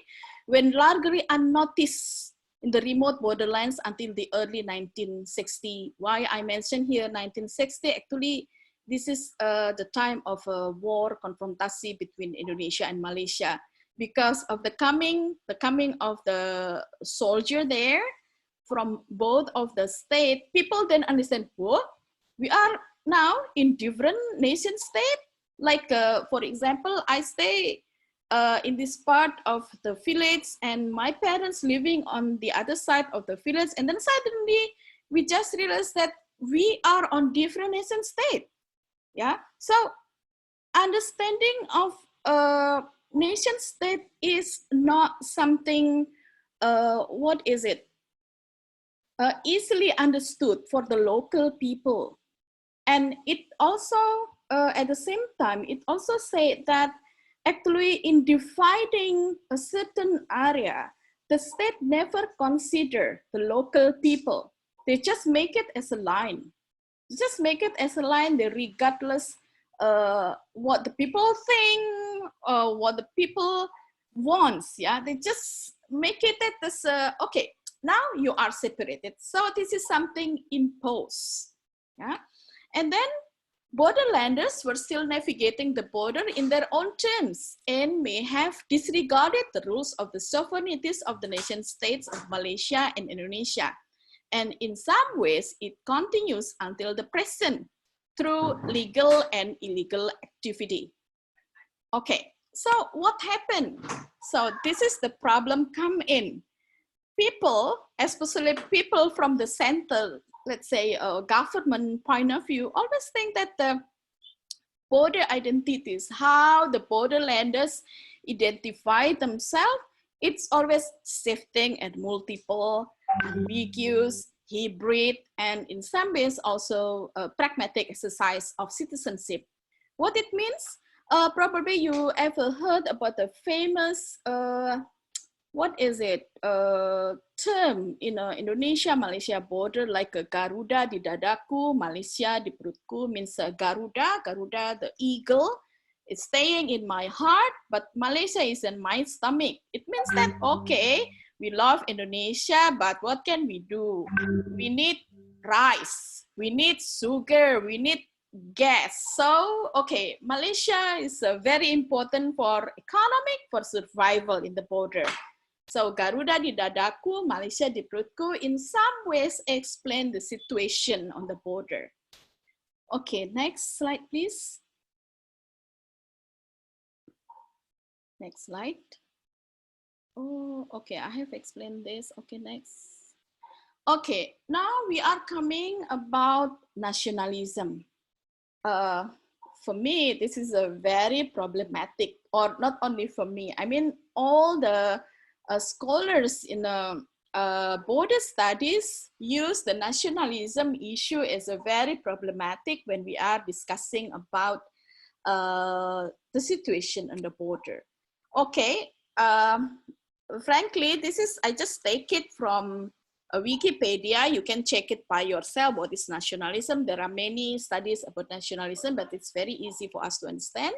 when largely unnoticed in the remote borderlands until the early 1960s. Why I mentioned here 1960, actually, this is the time of a war confrontasi between Indonesia and Malaysia. Because of the coming of the soldier there from both of the state, people then understand, whoa, we are now in different nation state. Like, for example, I stay in this part of the village and my parents living on the other side of the village. And then suddenly we just realized that we are on different nation state. Yeah, so understanding of nation state is not something, what is it? Easily understood for the local people. And it also, at the same time, it also said that actually in dividing a certain area, the state never consider the local people. They just make it as a line. Just make it as a line, they regardless what the people think, what the people wants, yeah? They just make it as, okay, now you are separated. So this is something imposed, yeah? And then borderlanders were still navigating the border in their own terms and may have disregarded the rules of the sovereignties of the nation states of Malaysia and Indonesia. And in some ways, it continues until the present through legal and illegal activity. Okay, so what happened? So this is the problem come in. People, especially people from the center, let's say government point of view, always think that the border identities, how the borderlanders identify themselves, it's always shifting and multiple, ambiguous, hybrid, and in some ways also a pragmatic exercise of citizenship. What it means? Probably you ever heard about the famous, what is it, term in Indonesia-Malaysia border, like a Garuda di dadaku, Malaysia di perutku, means Garuda, the eagle, is staying in my heart, but Malaysia is in my stomach. It means that, okay, we love Indonesia, but what can we do? We need rice, we need sugar, we need gas. So, okay, Malaysia is very important for economic, for survival in the border. So, Garuda di dadaku, Malaysia di perutku, in some ways explain the situation on the border. Okay, next slide, please. Next slide. Oh, okay, I have explained this. Okay, next. Okay, now we are coming about nationalism. For me, this is a very problematic, or not only for me, I mean, all the scholars in border studies use the nationalism issue as a very problematic when we are discussing about the situation on the border. Okay, frankly, this is, I just take it from Wikipedia. You can check it by yourself, what is nationalism. There are many studies about nationalism, but it's very easy for us to understand.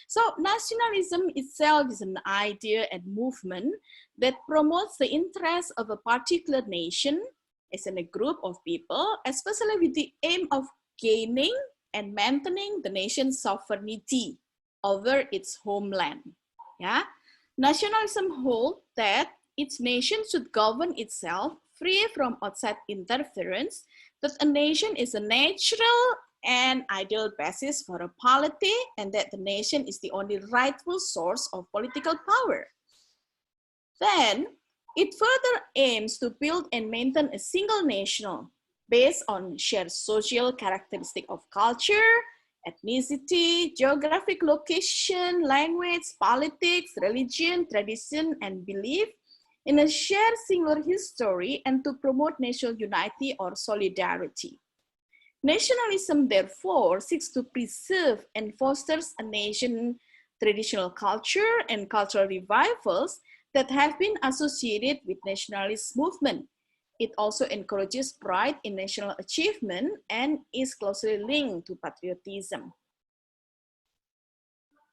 So nationalism itself is an idea and movement that promotes the interests of a particular nation as in a group of people, especially with the aim of gaining and maintaining the nation's sovereignty over its homeland. Yeah, nationalism holds that its nation should govern itself free from outside interference, that a nation is a natural and ideal basis for a polity, and that the nation is the only rightful source of political power. Then it further aims to build and maintain a single nation based on shared social characteristics of culture, ethnicity, geographic location, language, politics, religion, tradition, and belief, in a shared singular history, and to promote national unity or solidarity. Nationalism, therefore, seeks to preserve and fosters a nation's traditional culture and cultural revivals that have been associated with nationalist movement. It also encourages pride in national achievement and is closely linked to patriotism.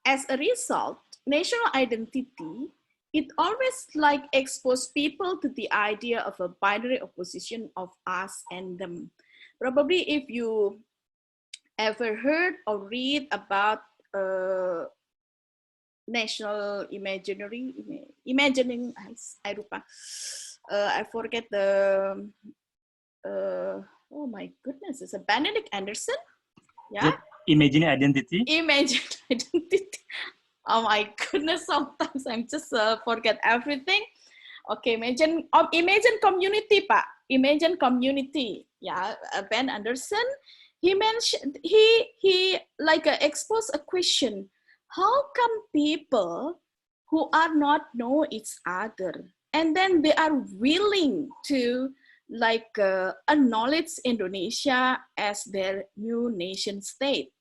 As a result, national identity, it always expose people to the idea of a binary opposition of us and them. Probably if you ever heard or read about national imagining, I forget the, oh my goodness, it's a Benedict Anderson. Yeah. Yep. Imagine identity. Imagine identity. Oh my goodness, sometimes I'm just forget everything. Okay, imagine community, Pak. Imagine community. Yeah, Ben Anderson. He mentioned he exposed a question: how come people who are not know each other, and then they are willing to acknowledge Indonesia as their new nation state?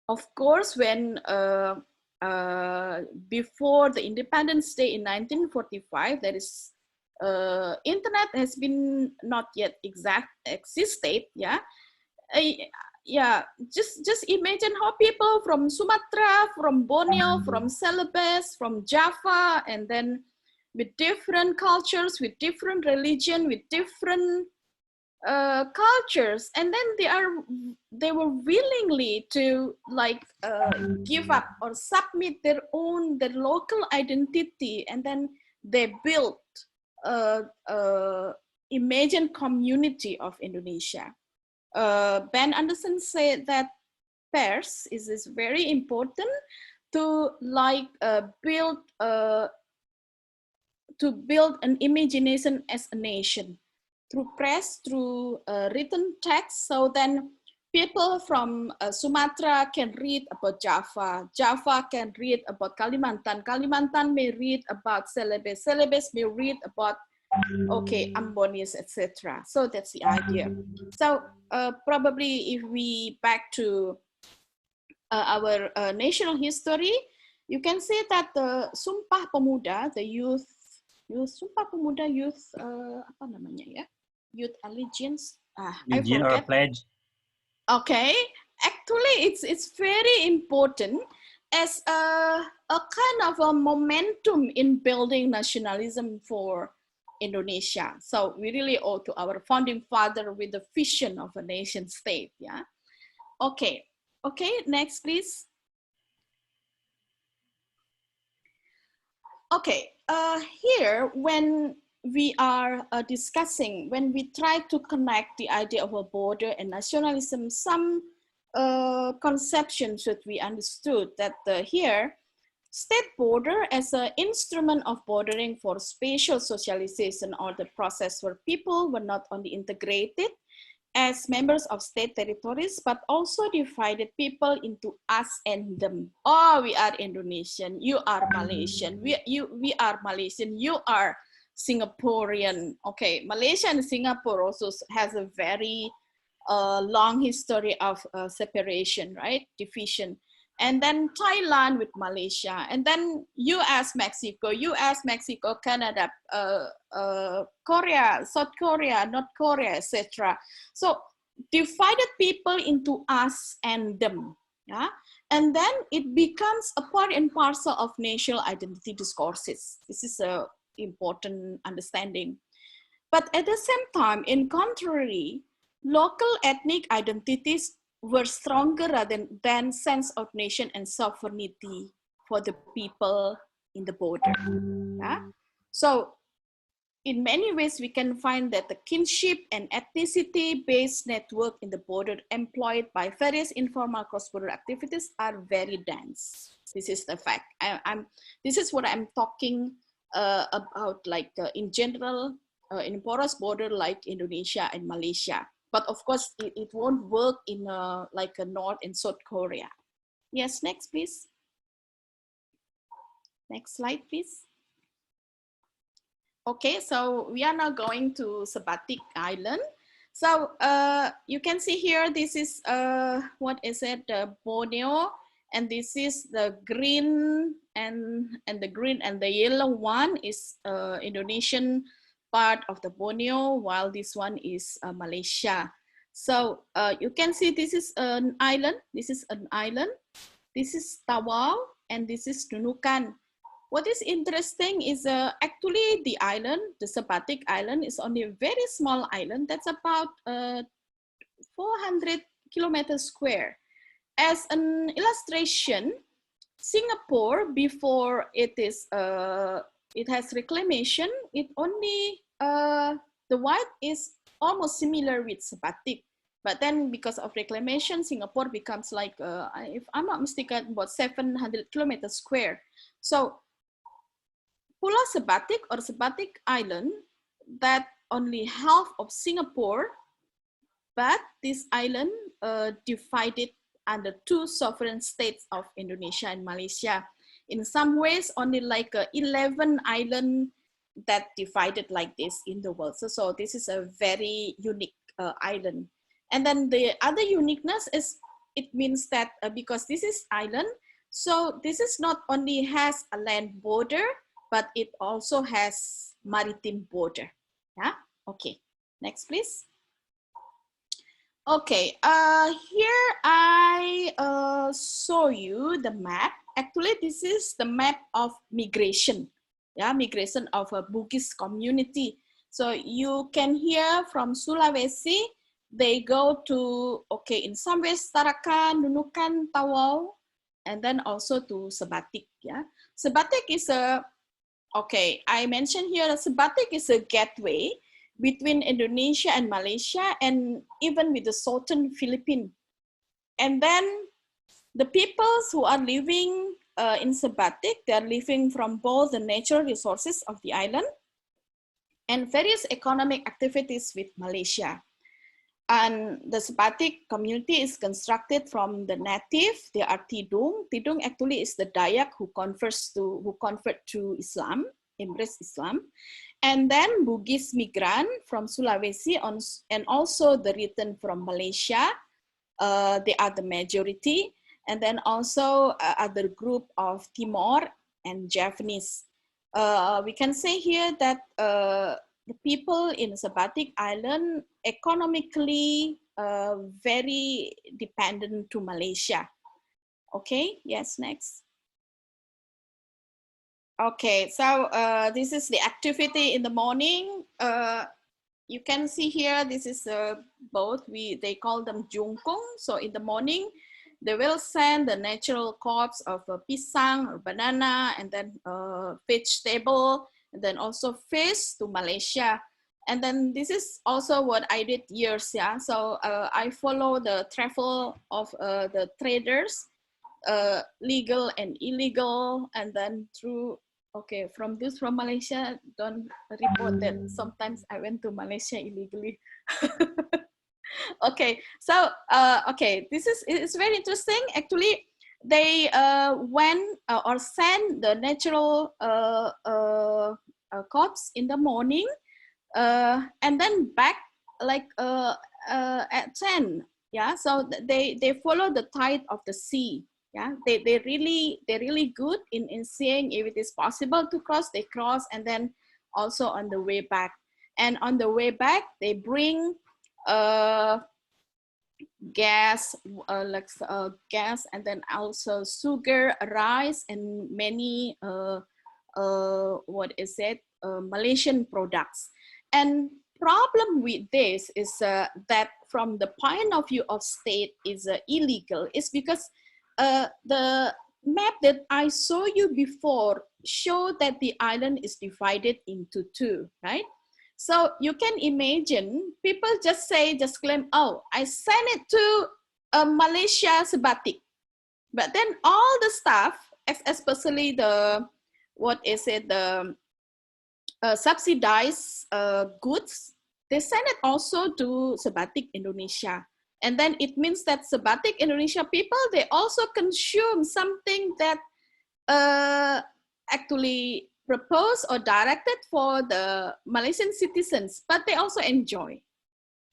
Of course, when before the Independence Day in 1945, there is internet has been not yet existed. Yeah, yeah. Just imagine how people from Sumatra, from Borneo, from Celebes, from Java, and then with different cultures, with different religion, with different cultures, and then they were willingly to give up or submit their local identity, and then they built imagined community of Indonesia. Ben Anderson said that first is very important to build an imagination as a nation through press, through written text, so then people from Sumatra can read about Java, Java can read about Kalimantan, Kalimantan may read about Celebes, Celebes may read about, okay, Ambonese, etc. So that's the idea. So probably if we back to our national history, you can see that the Sumpah Pemuda, the youth Sumpah Pemuda youth, apa namanya ya? Youth allegiance. I forget. Or pledge. Okay, actually, it's very important as a kind of a momentum in building nationalism for Indonesia. So we really owe to our founding father with the vision of a nation state. Yeah. Okay. Okay. Next, please. Okay. Here, when we are discussing, when we try to connect the idea of a border and nationalism, some conceptions should be understood that here, state border as an instrument of bordering for spatial socialization or the process where people were not only integrated as members of state territories, but also divided people into us and them. Oh, we are Indonesian, you are Malaysian, we are Malaysian, you are Singaporean. Okay, Malaysia and Singapore also has a very long history of separation, right? Division. And then Thailand with Malaysia, and then US, Mexico, Canada, Korea, South Korea, North Korea, etc. So divided people into us and them, yeah? And then it becomes a part and parcel of national identity discourses. This is a important understanding. But at the same time, in contrary, local ethnic identities were stronger rather than sense of nation and sovereignty for the people in the border. Yeah? So in many ways, we can find that the kinship and ethnicity-based network in the border employed by various informal cross-border activities are very dense. This is the fact. This is what I'm talking about, like in general, in porous border like Indonesia and Malaysia. But of course, it won't work in like a North and South Korea. Yes, next, please. Next slide, please. Okay, so we are now going to Sabbatic Island. So you can see here, this is, what is it, Borneo, and this is the green and the green and the yellow one is Indonesian part of the Borneo, while this one is Malaysia. So you can see this is an island, this is an island, this is Tawau, and this is Nunukan. What is interesting is actually the island, the Sabbatic Island, is only a very small island that's about 400 kilometers square. As an illustration, Singapore, before it has reclamation, it only, the white is almost similar with Sabbatic. But then because of reclamation, Singapore becomes like, if I'm not mistaken, about 700 kilometers square. So Pulau Sabbatic or Sabbatic Island, that only half of Singapore, but this island divided under two sovereign states of Indonesia and Malaysia. In some ways, only like 11 islands that divided like this in the world. So this is a very unique island. And then the other uniqueness is, it means that because this is island, so this is not only has a land border, but it also has maritime border. Yeah, okay, next please. Okay, here I show you the map. Actually, this is the map of migration. Yeah, migration of a Bugis community. So you can hear from Sulawesi, they go to, okay, in some ways, Tarakan, Nunukan, Tawau, and then also to Sabbatic. Yeah, Sabbatic is a, okay, I mentioned here that Sabbatic is a gateway between Indonesia and Malaysia, and even with the southern Philippines. And then the peoples who are living in Sabbatic, they are living from both the natural resources of the island and various economic activities with Malaysia. And the Sabbatic community is constructed from the native. They are Tidung. Tidung actually is the Dayak who convert to Islam, embrace Islam. And then Bugis migrant from Sulawesi and also the return from Malaysia. They are the majority. And then also other group of Timor and Javanese. We can say here that the people in Sabbatic Island economically very dependent to Malaysia. Okay, yes, next. Okay, so this is the activity in the morning. You can see here, this is both, they call them jungkung. So in the morning, they will send the natural crops of pisang or banana, and then vegetable, and then also fish to Malaysia. And then this is also what I did years, yeah. So I follow the travel of the traders, legal and illegal, and then through, okay, from Malaysia, don't report that sometimes I went to Malaysia illegally. Okay, so okay, it's very interesting. Actually, they went or sent the natural crops in the morning, and then back like at 10. Yeah, so they follow the tide of the sea. Yeah, they're really good in seeing if it is possible to cross. They cross, and then also on the way back. And on the way back, they bring gas, gas, and then also sugar, rice, and many Malaysian products. And problem with this is that from the point of view of state is illegal, is because the map that I saw you before showed that the island is divided into two, right? So you can imagine people just claim, oh, I sent it to Malaysia Sabbatic. But then all the stuff, especially the, the subsidized goods, they send it also to Sabbatic Indonesia. And then it means that Sabbatic Indonesia people, they also consume something that actually proposed or directed for the Malaysian citizens, but they also enjoy.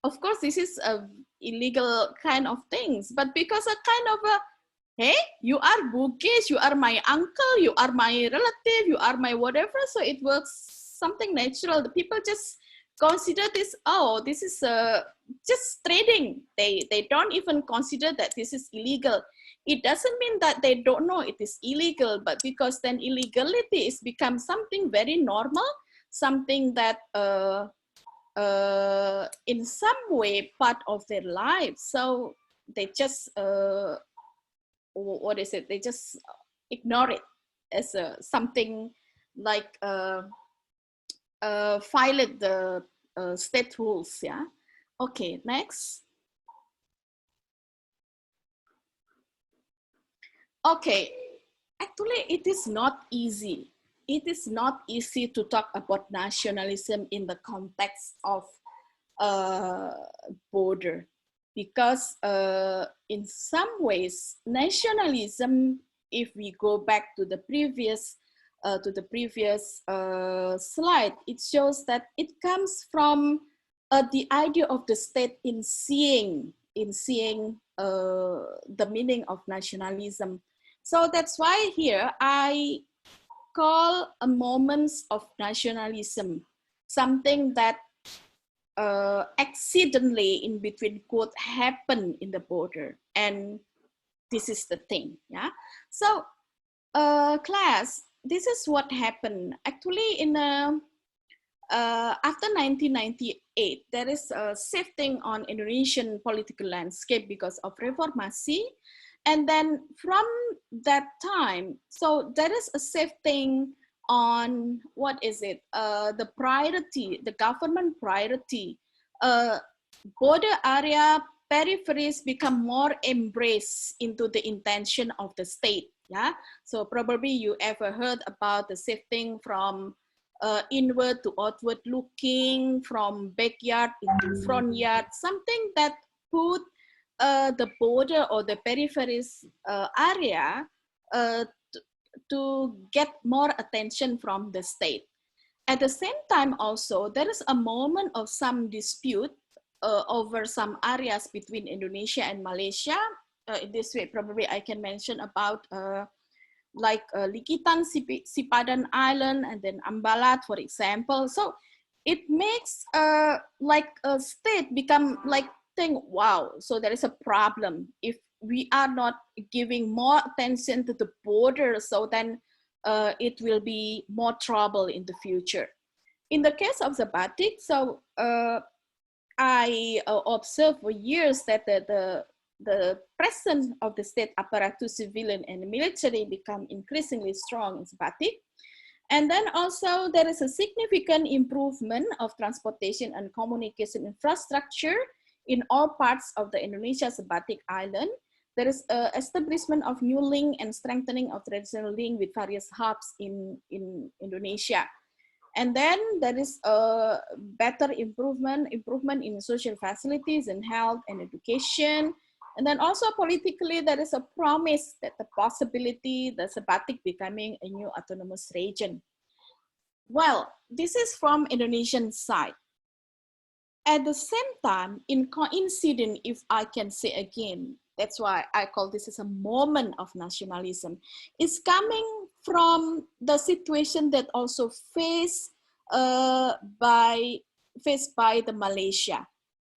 Of course, this is a illegal kind of things, but because a kind of a, hey, you are Bugis, you are my uncle, you are my relative, you are my whatever, so it works something natural. The people just consider this, oh, this is just trading. They don't even consider that this is illegal. It doesn't mean that they don't know it is illegal, but because then illegality is become something very normal, something that in some way part of their lives. So they just, they just ignore it as something like violate the state rules, yeah? Okay, next. Okay, actually it is not easy. It is not easy to talk about nationalism in the context of border, because in some ways nationalism, if we go back to the previous slide, it shows that it comes from the idea of the state in seeing the meaning of nationalism. So that's why here I call a moments of nationalism something that accidentally in between quote happen in the border, and this is the thing, yeah. So class, this is what happened actually in after 1998. There is a shifting on Indonesian political landscape because of reformasi. And then from that time, so there is a shifting on, the priority, the government priority, border area peripheries become more embraced into the intention of the state, yeah? So probably you ever heard about the shifting from inward to outward looking, from backyard into front yard, something that put the border or the peripheries area to get more attention from the state. At the same time also, there is a moment of some dispute over some areas between Indonesia and Malaysia. In this way, probably I can mention about like Likitan, Sipadan Island, and then Ambalat, for example. So it makes like a state become like, think, wow, so there is a problem. If we are not giving more attention to the border, so then it will be more trouble in the future. In the case of Sabbatic, so I observed for years that the presence of the state apparatus, civilian and military, become increasingly strong in Sabbatic. And then also there is a significant improvement of transportation and communication infrastructure in all parts of the Indonesia Sabbatic Island. There is establishment of new link and strengthening of traditional link with various hubs in Indonesia. And then there is a better improvement in social facilities and health and education. And then also politically, there is a promise that the possibility, the Sabbatic becoming a new autonomous region. Well, this is from Indonesian side. At the same time, in coincidence, if I can say again, that's why I call this as a moment of nationalism, is coming from the situation that also faced by the Malaysia.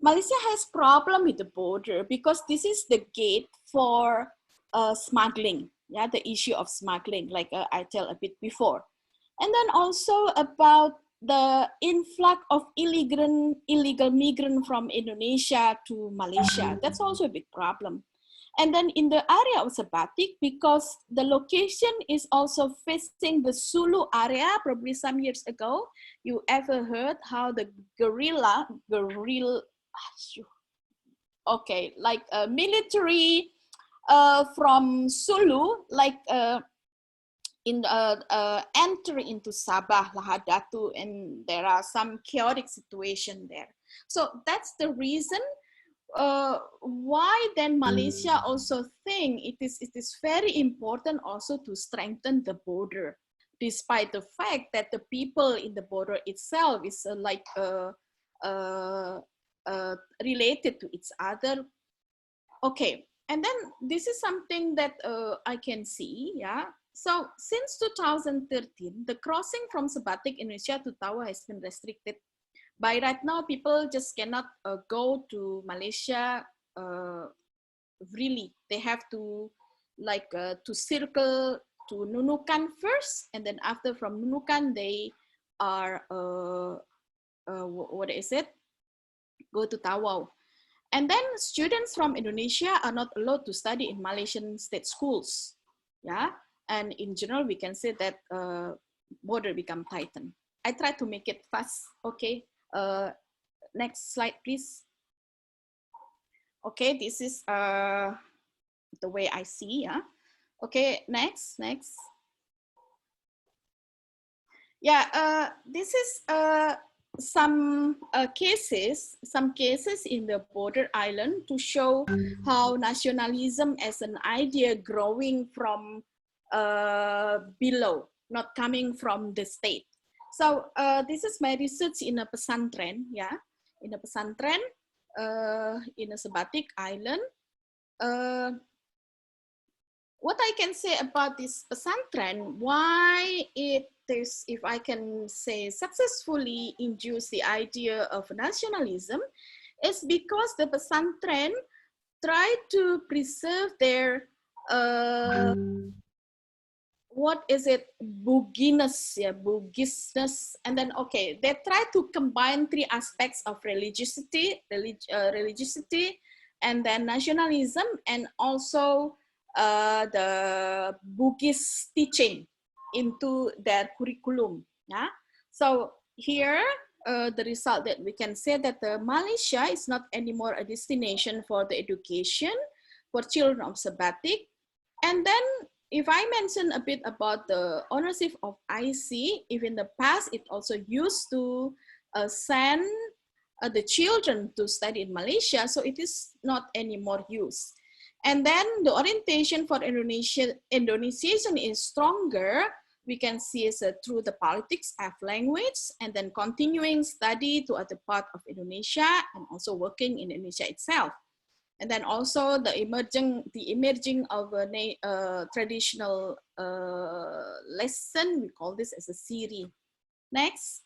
Malaysia has problem with the border because this is the gate for smuggling, yeah, the issue of smuggling, like I tell a bit before. And then also about the influx of illegal migrant from Indonesia to Malaysia. That's also a big problem. And then in the area of Sabbatic, because the location is also facing the Sulu area, probably some years ago, you ever heard how the like a military from Sulu, like enter into Sabah, Lahadatu, and there are some chaotic situation there. So that's the reason why then Malaysia also think it is very important also to strengthen the border, despite the fact that the people in the border itself is related to each other. Okay, and then this is something that I can see, yeah. So since 2013, the crossing from Sabbatic Indonesia to Tawau has been restricted. By right now, people just cannot go to Malaysia really. They have to to circle to Nunukan first, and then after from Nunukan, they are go to Tawau. And then students from Indonesia are not allowed to study in Malaysian state schools. Yeah, and in general, we can say that border become tightened. I try to make it fast. Okay. Next slide, please. Okay, this is the way I see. Yeah. Okay, next. Yeah, this is some cases in the border island to show how nationalism as an idea growing from below, not coming from the state. So this is my research in a pesantren, yeah, in a pesantren, in a Sabbatic Island. What I can say about this pesantren, why it is, if I can say, successfully induce the idea of nationalism, is because the pesantren try to preserve their Bugishness, and then okay, they try to combine three aspects of religiosity, and then nationalism, and also the Bugis teaching into their curriculum. Yeah. So here, the result that we can say that Malaysia is not anymore a destination for the education for children of Sabbatic, and then. If I mention a bit about the ownership of IC, if in the past it also used to send the children to study in Malaysia, so it is not anymore used. And then the orientation for Indonesian is stronger. We can see it through the politics of language, and then continuing study to other part of Indonesia, and also working in Indonesia itself. And then also the emerging of a traditional lesson, we call this as a series. Next.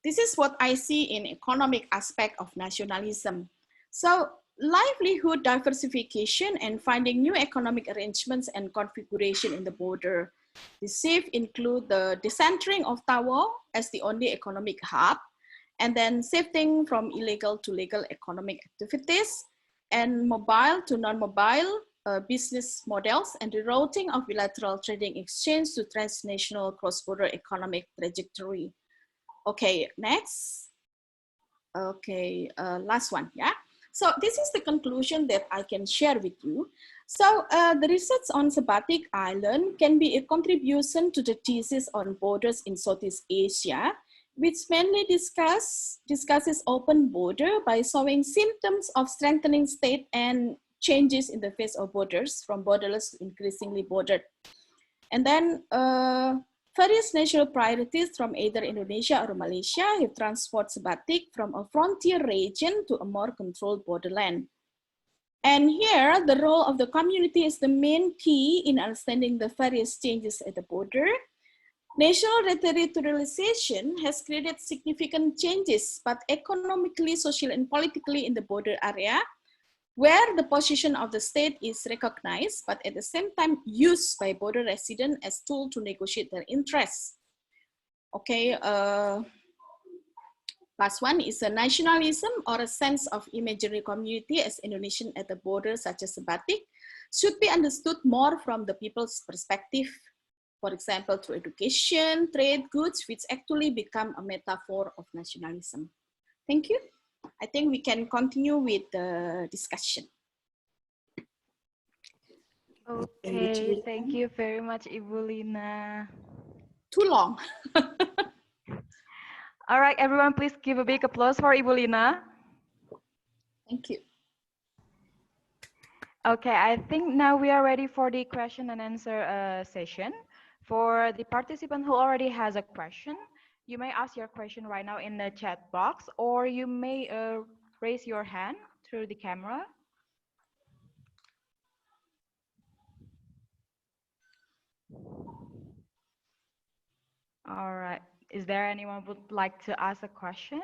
This is what I see in economic aspect of nationalism. So livelihood diversification and finding new economic arrangements and configuration in the border. The safe include the decentering of Tawau as the only economic hub, and then shifting from illegal to legal economic activities, and mobile to non-mobile business models, and rerouting of bilateral trading exchange to transnational cross-border economic trajectory. Okay, next. Okay, last one, yeah. So this is the conclusion that I can share with you. So the research on Sabbatic Island can be a contribution to the thesis on borders in Southeast Asia, which mainly discusses open border by showing symptoms of strengthening state and changes in the face of borders from borderless to increasingly bordered. And then various national priorities from either Indonesia or Malaysia have transformed Sabbatic from a frontier region to a more controlled borderland. And here, the role of the community is the main key in understanding the various changes at the border. National territorialization has created significant changes, but economically, socially, and politically in the border area, where the position of the state is recognized, but at the same time used by border residents as tool to negotiate their interests. Okay, last one is a nationalism or a sense of imaginary community as Indonesian at the border, such as Sabbatic, should be understood more from the people's perspective. For example, through education, trade, goods, which actually become a metaphor of nationalism. Thank you. I think we can continue with the discussion. Okay, thank you very much, Ibu Lina. Too long. All right, everyone, please give a big applause for Ibu Lina. Thank you. Okay, I think now we are ready for the question and answer session. For the participant who already has a question, you may ask your question right now in the chat box, or you may raise your hand through the camera. All right. Is there anyone who would like to ask a question?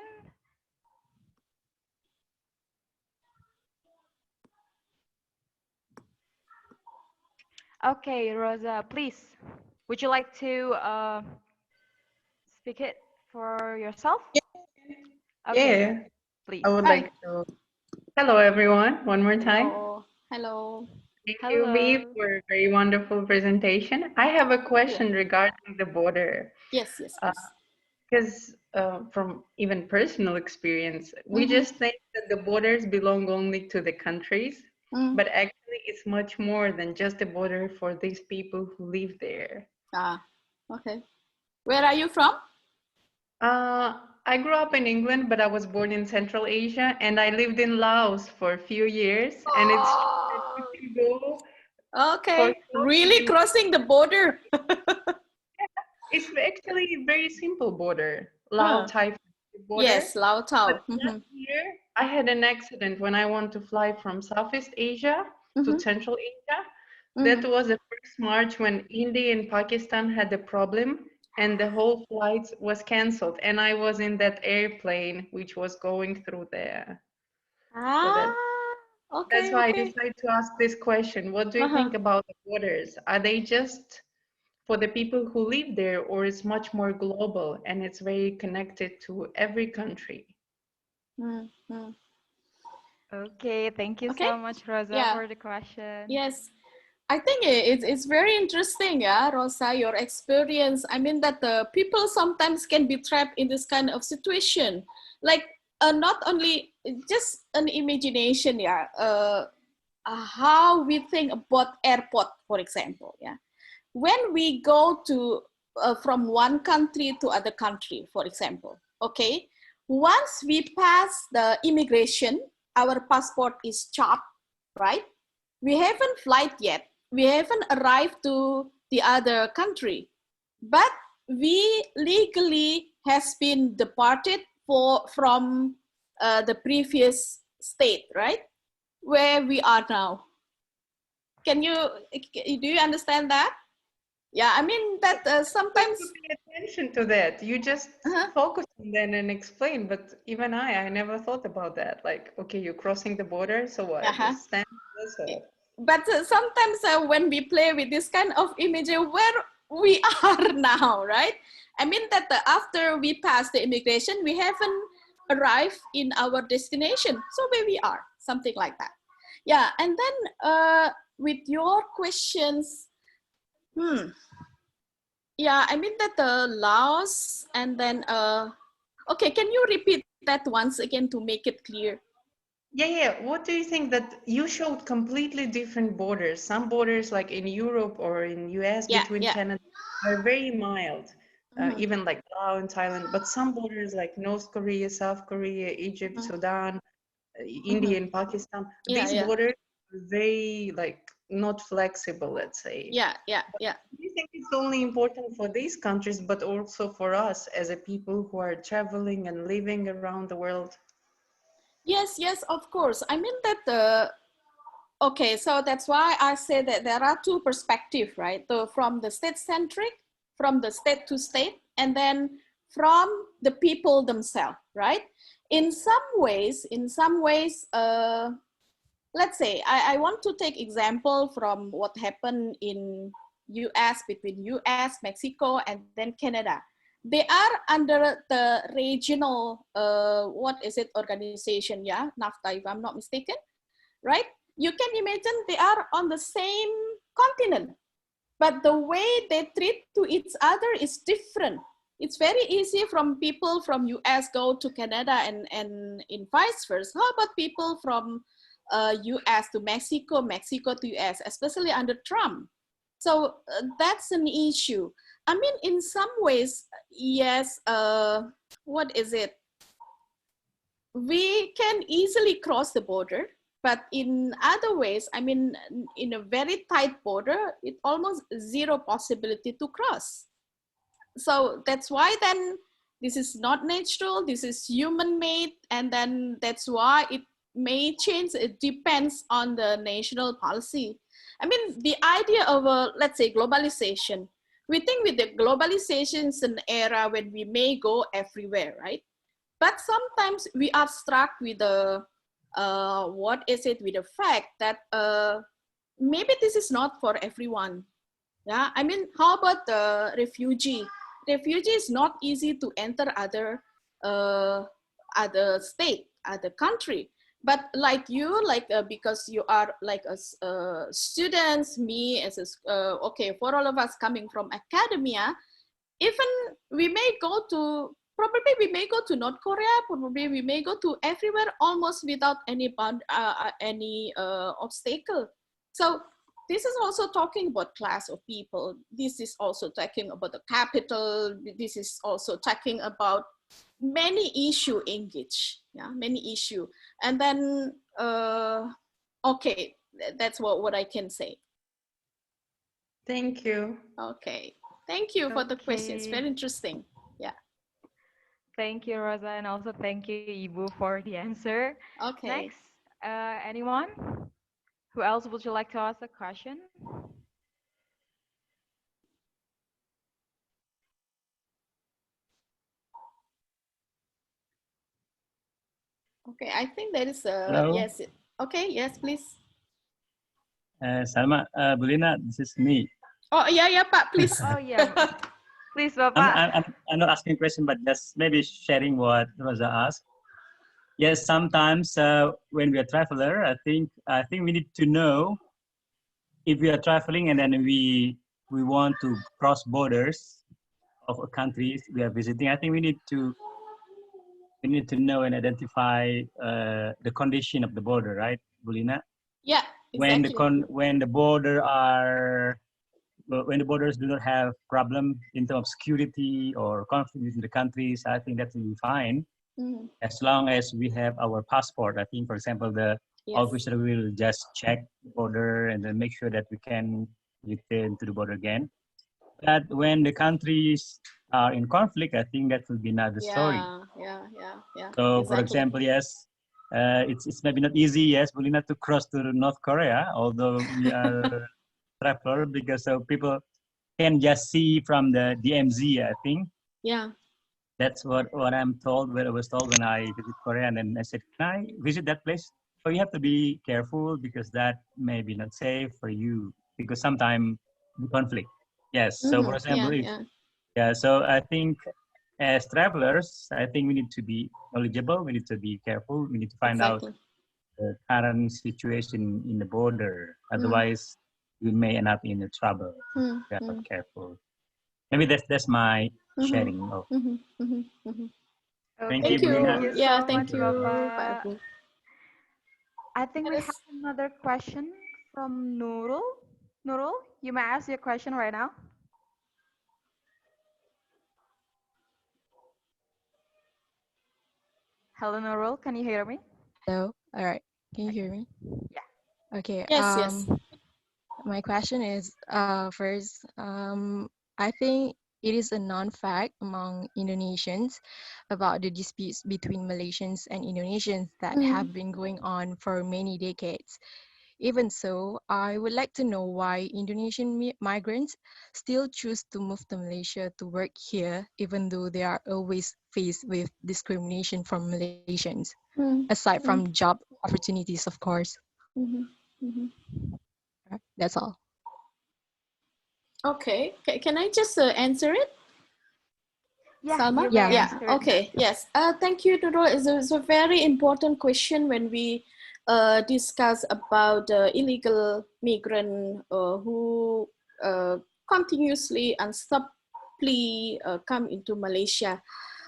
Okay, Rosa, please. Would you like to speak it for yourself? Okay, Yeah, please. I would like to. Hello, everyone, one more time. Hello. Hello. Thank you, Hello. B, for a very wonderful presentation. I have a question regarding the border. Yes, yes, please. Because from even personal experience, we just think that the borders belong only to the countries, but actually it's much more than just a border for these people who live there. Ah, okay. Where are you from? I grew up in England, but I was born in Central Asia, and I lived in Laos for a few years, and it's you can go. Okay, really crossing the border. It's actually a very simple border, Lao-Thai border. Yes, Lao-Thai. Last year, I had an accident when I want to fly from Southeast Asia to Central Asia. That was the first March when India and Pakistan had a problem, and the whole flight was canceled. And I was in that airplane which was going through there. Okay. That's why I decided to ask this question. What do you think about the borders? Are they just for the people who live there, or it's much more global and it's very connected to every country? Okay, thank you so much, Rosa, for the question. Yes, I think it's very interesting, yeah, Rosa, your experience. I mean that the people sometimes can be trapped in this kind of situation. Like not only just an imagination, yeah, how we think about airport, for example, yeah. When we go to from one country to other country, for example, okay, once we pass the immigration, our passport is chopped, right? We haven't flight yet. We haven't arrived to the other country, but we legally has been departed from the previous state, right? Where we are now. Do you understand that? Yeah, I mean that sometimes pay attention to that. You just focus on that and explain. But even I never thought about that. Like, okay, you're crossing the border, so what? Just stand. But sometimes when we play with this kind of image, where we are now, right? I mean that after we pass the immigration, we haven't arrived in our destination. So where we are, something like that. Yeah, and then with your questions, yeah, I mean that Laos and then, okay, can you repeat that once again to make it clear? Yeah. What do you think that you showed completely different borders? Some borders like in Europe or in US between Canada are very mild, even like Laos and Thailand, but some borders like North Korea, South Korea, Egypt, Sudan, India and Pakistan, these borders are very like not flexible, let's say. Yeah. Do you think it's only important for these countries, but also for us as a people who are traveling and living around the world? Yes, of course. I mean that, okay, so that's why I say that there are two perspectives, right? From the state-centric, from the state to state, and then from the people themselves, right? In some ways, let's say, I want to take example from what happened in US, between US, Mexico, and then Canada. they are under the regional, organization, yeah, NAFTA, if I'm not mistaken, right? You can imagine they are on the same continent, but the way they treat to each other is different. It's very easy from people from US go to Canada and in vice versa. How about people from US to Mexico, Mexico to US, especially under Trump? So that's an issue. I mean, in some ways, yes, we can easily cross the border, but in other ways, I mean, in a very tight border, it's almost zero possibility to cross. So that's why then this is not natural, this is human-made, and then that's why it may change. It depends on the national policy. I mean, the idea of let's say globalization, we think with the globalization is an era when we may go everywhere, right? But sometimes we are struck with the with the fact that maybe this is not for everyone. Yeah, I mean, how about the refugee? Refugee is not easy to enter other state, other country. But like you, because you are like a students, me as a, for all of us coming from academia, even we may go to, probably we may go to North Korea, probably we may go to everywhere almost without any obstacle. So this is also talking about class of people. This is also talking about the capital. This is also talking about many issue engaged, yeah, many issue. And then, okay, that's what I can say. Thank you. Okay, thank you for the questions. Very interesting. Yeah. Thank you, Rosa, and also thank you, Ibu, for the answer. Okay. Next, anyone? Who else would you like to ask a question? Okay, I think there is a, Hello. yes. Okay, yes, please. Salma, Bulina, this is me. Oh, yeah, Pak, please. Oh, yeah. Please, Bapak. I'm not asking a question, but just maybe sharing what Rosa asked. Yes, sometimes when we are traveler, I think we need to know if we are traveling and then we want to cross borders of a countries we are visiting. I think we need to know and identify the condition of the border, right, Bulina? Yeah, exactly. When the borders do not have problem in terms of security or conflict within the countries, I think that will be fine. Mm-hmm. As long as we have our passport. I think, for example, the officer will just check the border and then make sure that we can return to the border again. But when the countries are in conflict, I think that will be another story. Yeah. So, exactly. for example, yes, it's maybe not easy, yes, Bulina, to cross to North Korea, although we are traveler, because people can just see from the DMZ, I think. Yeah. That's what I'm told, what I was told when I visit Korea, and then I said, can I visit that place? So you have to be careful because that may be not safe for you because sometimes the conflict. Yes. So for example, so I think as travelers, I think we need to be knowledgeable. We need to be careful. We need to find out the current situation in the border. Otherwise, we may end up in trouble. We are not careful. Maybe that's my sharing. Thank you. Yeah, thank you. I think we have another question from Nurul. Nurul, you may ask your question right now. Hello, Nurul, can you hear me? Hello. All right. Can you hear me? Yeah. Okay. Yes. My question is, first, I think it is a non-fact among Indonesians about the disputes between Malaysians and Indonesians that have been going on for many decades. Even so, I would like to know why Indonesian migrants still choose to move to Malaysia to work here, even though they are always faced with discrimination from Malaysians, aside from job opportunities, of course. That's all. Okay. Can I just answer it? Salma? you may Yeah. answer Okay. that. Yes. Thank you, Nurul. It's a very important question when we discuss about illegal migrant who continuously and stubbornly come into Malaysia.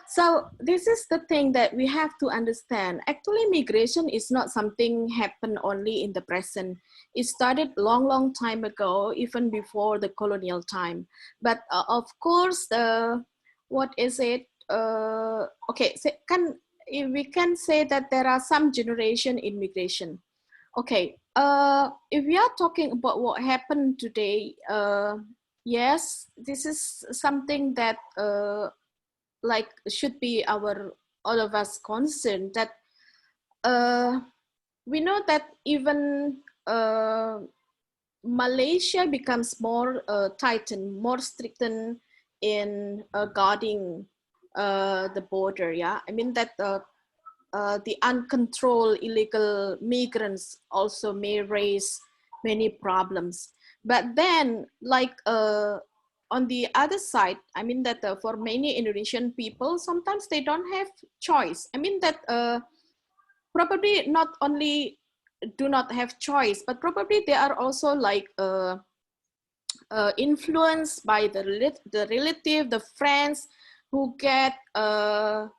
So this is the thing that we have to understand. Actually, migration is not something happen only in the present. It started long time ago, even before the colonial time. But of course, what is it? Okay, so we can say that there are some generation immigration. Okay, if we are talking about what happened today, yes, this is something that like should be all of us concern, that we know that even Malaysia becomes more tightened, more strictened in guarding the border. Yeah, I mean that the uncontrolled illegal migrants also may raise many problems. But then, like on the other side, I mean that for many Indonesian people, sometimes they don't have choice. I mean that probably not only do not have choice, but probably they are also like influenced by the relative, the friends who get the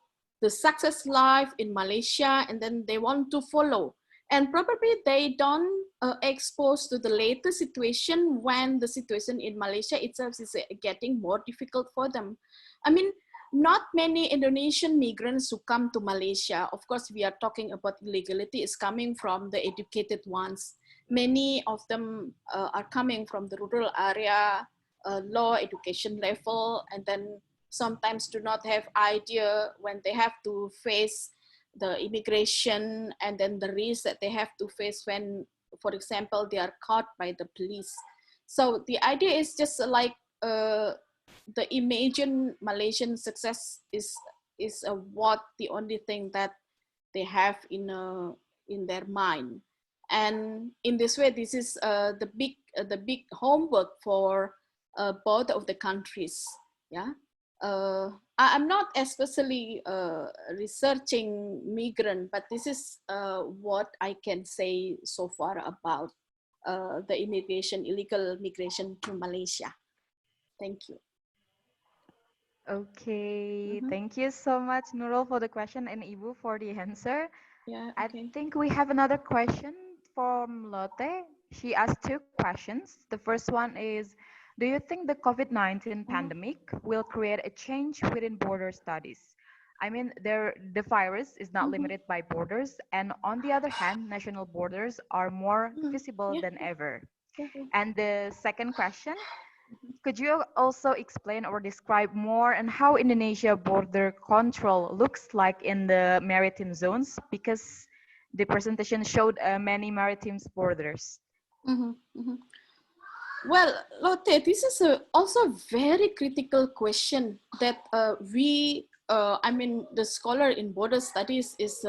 success life in Malaysia, and then they want to follow. And probably they don't expose to the latest situation when the situation in Malaysia itself is getting more difficult for them. I mean, not many Indonesian migrants who come to Malaysia, of course, we are talking about illegality, is coming from the educated ones. Many of them are coming from the rural area, low education level, and then sometimes do not have idea when they have to face the immigration and then the risk that they have to face when, for example, they are caught by the police. So the idea is just like the imagined Malaysian success is what the only thing that they have in their mind. And in this way, this is the big homework for both of the countries. Yeah, I'm not especially researching migrant, but this is what I can say so far about the illegal migration to Malaysia. Thank you. Okay, thank you so much, Nurul, for the question, and Ibu for the answer. Yeah, okay. I think we have another question from Lotte. She asked two questions. The first one is, do you think the COVID-19 pandemic will create a change within border studies? I mean, the virus is not limited by borders, and on the other hand, national borders are more visible than ever. And the second question, could you also explain or describe more on how Indonesia border control looks like in the maritime zones? Because the presentation showed many maritime borders. Well, Lotte, this is also a very critical question that I mean, the scholar in border studies is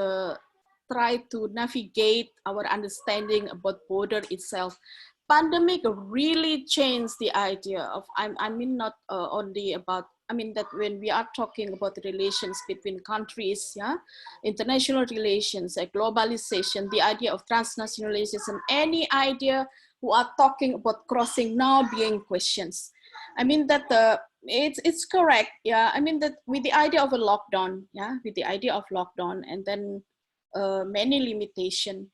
try to navigate our understanding about border itself. Pandemic really changed the idea of, I mean, not only about, I mean, that when we are talking about relations between countries, yeah, international relations, globalization, the idea of transnationalization, any idea who are talking about crossing now being questions. I mean that it's correct, yeah. I mean that with the idea of a lockdown, yeah, with the idea of lockdown, and then many limitation.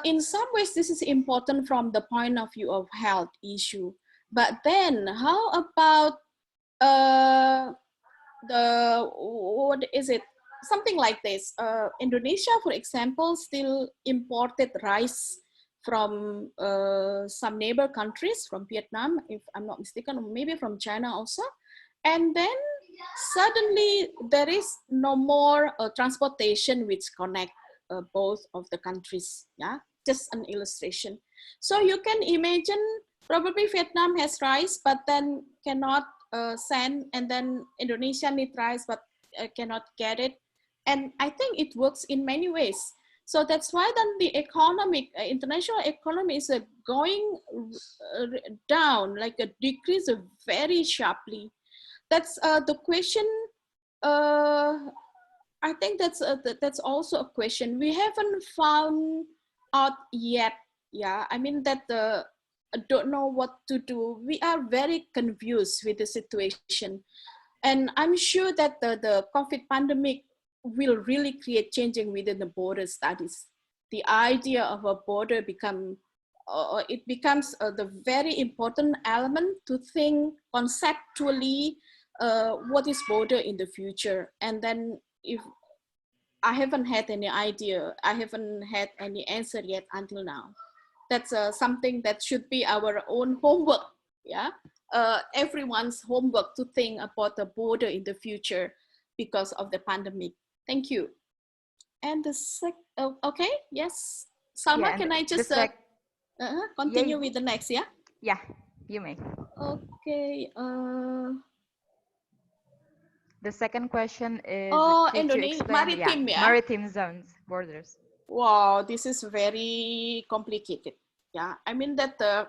In some ways, this is important from the point of view of health issue. But then, how about what is it? Something like this. Indonesia, for example, still imported rice from some neighbor countries, from Vietnam, if I'm not mistaken, or maybe from China also. And then suddenly there is no more transportation which connect both of the countries. Yeah, just an illustration. So you can imagine probably Vietnam has rice, but then cannot send, and then Indonesia need rice, but cannot get it. And I think it works in many ways. So that's why then the economic, international economy is going down, like a decrease very sharply. That's the question I think that's also a question we haven't found out yet. Yeah, I mean that I don't know what to do. We are very confused with the situation, and I'm sure that the COVID pandemic will really create changing within the border studies. The idea of a border it becomes the very important element to think conceptually what is border in the future. And then if I haven't had any idea, I haven't had any answer yet until now. That's something that should be our own homework. Yeah, everyone's homework to think about the border in the future because of the pandemic. Thank you. And the okay, yes, Salma, Yeah, can I just continue with the next? Yeah. Yeah, you may. Okay. The second question is, could you Indonesia, explain, maritime, yeah? maritime zones, borders. Wow, this is very complicated. Yeah, I mean that the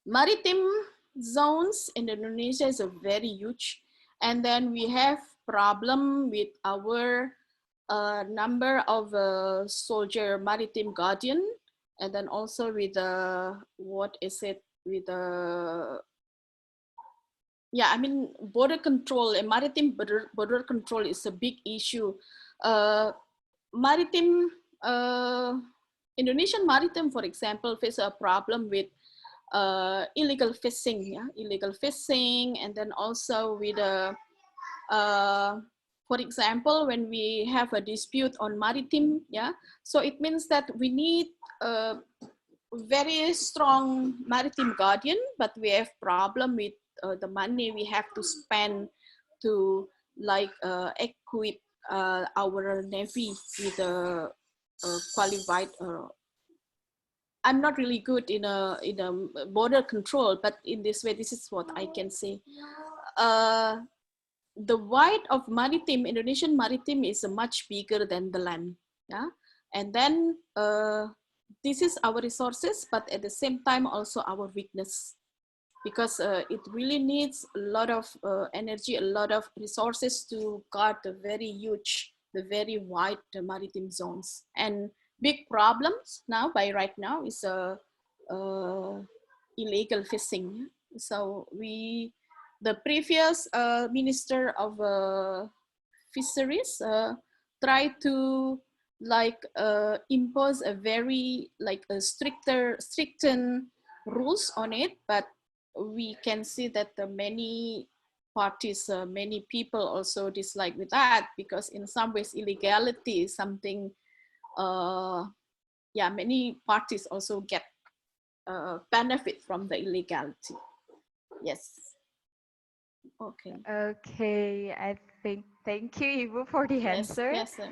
maritime zones in Indonesia is a very huge, and then we have problem with our number of soldier maritime guardian, and then also with what is it with yeah, I mean border control and maritime border control is a big issue. Maritime Indonesian maritime, for example, face a problem with illegal fishing, yeah, illegal fishing, and then also with for example, when we have a dispute on maritime, yeah, so it means that we need a very strong maritime guardian, but we have problem with the money we have to spend to like equip our navy with a qualified. I'm not really good in a border control, but in this way, this is what I can say. The wide of maritime, Indonesian maritime is much bigger than the land. Yeah, and then this is our resources, but at the same time also our weakness, because it really needs a lot of energy, a lot of resources to guard the very huge, the very wide maritime zones. And big problems now by right now is illegal fishing. So the previous minister of fisheries tried to like impose a very like a stricter rules on it, but we can see that the many parties, many people also dislike with that, because in some ways illegality is something yeah, many parties also get benefit from the illegality. Yes. Okay. Okay, I think, thank you, Ibu, for the answer. Yes, sir.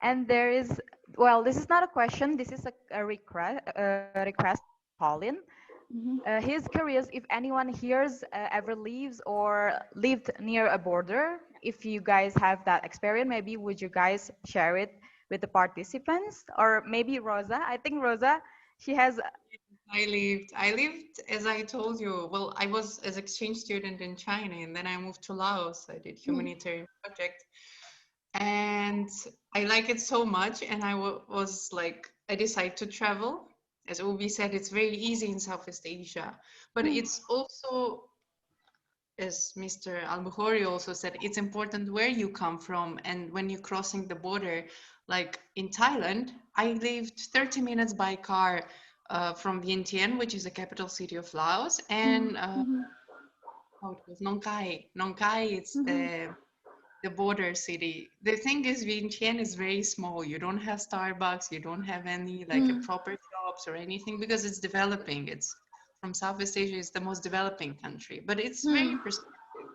And there is, well, this is not a question, this is a request from Colin. He's curious if anyone here ever lives or lived near a border. If you guys have that experience, maybe would you guys share it with the participants? Or maybe Rosa, I think Rosa, she has... I lived, as I told you, well, I was as exchange student in China, and then I moved to Laos. I did humanitarian project, and I like it so much. And I was like, I decided to travel. As Ubi said, it's very easy in Southeast Asia, but it's also, as Mr. Al-Bukhari also said, it's important where you come from and when you're crossing the border. Like in Thailand, I lived 30 minutes by car from Vientiane, which is the capital city of Laos, and how it was Nong Khai. Nong Khai, it's the border city. The thing is, Vientiane is very small. You don't have Starbucks, you don't have any like a proper shops or anything, because it's developing. It's from Southeast Asia, it's the most developing country, but it's very perspective.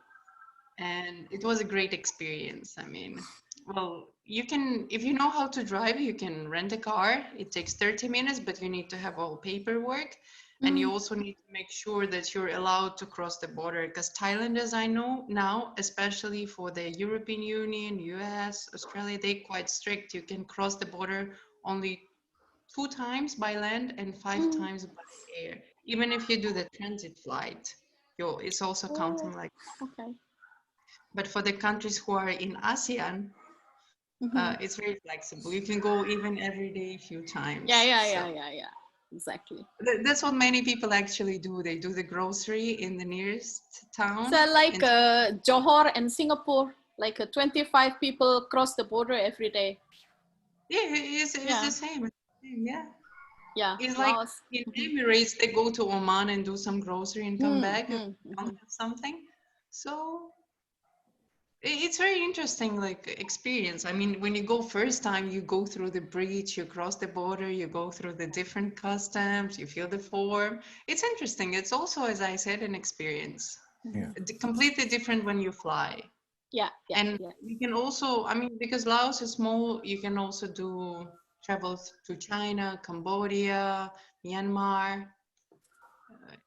And it was a great experience. I mean, well, you can, if you know how to drive, you can rent a car. It takes 30 minutes, but you need to have all paperwork. And you also need to make sure that you're allowed to cross the border, because Thailand, as I know now, especially for the European Union, US, Australia, they're quite strict. You can cross the border only 2 times by land and 5 times by air. Even if you do the transit flight, it's also counting like. Okay. But for the countries who are in ASEAN, it's very flexible. You can go even every day a few times. Yeah. Exactly. That's what many people actually do. They do the grocery in the nearest town. So like Johor and Singapore, like 25 people cross the border every day. Yeah, it's the same. Yeah. Yeah. It's like in Emirates, they go to Oman and do some grocery and come back and don't have something. So it's very interesting, like, experience. I mean, when you go first time, you go through the bridge, you cross the border, you go through the different customs, you fill the form. It's interesting. It's also, as I said, an experience. Yeah. Completely different when you fly. And you can also, I mean, because Laos is small, you can also do travels to China, Cambodia, Myanmar.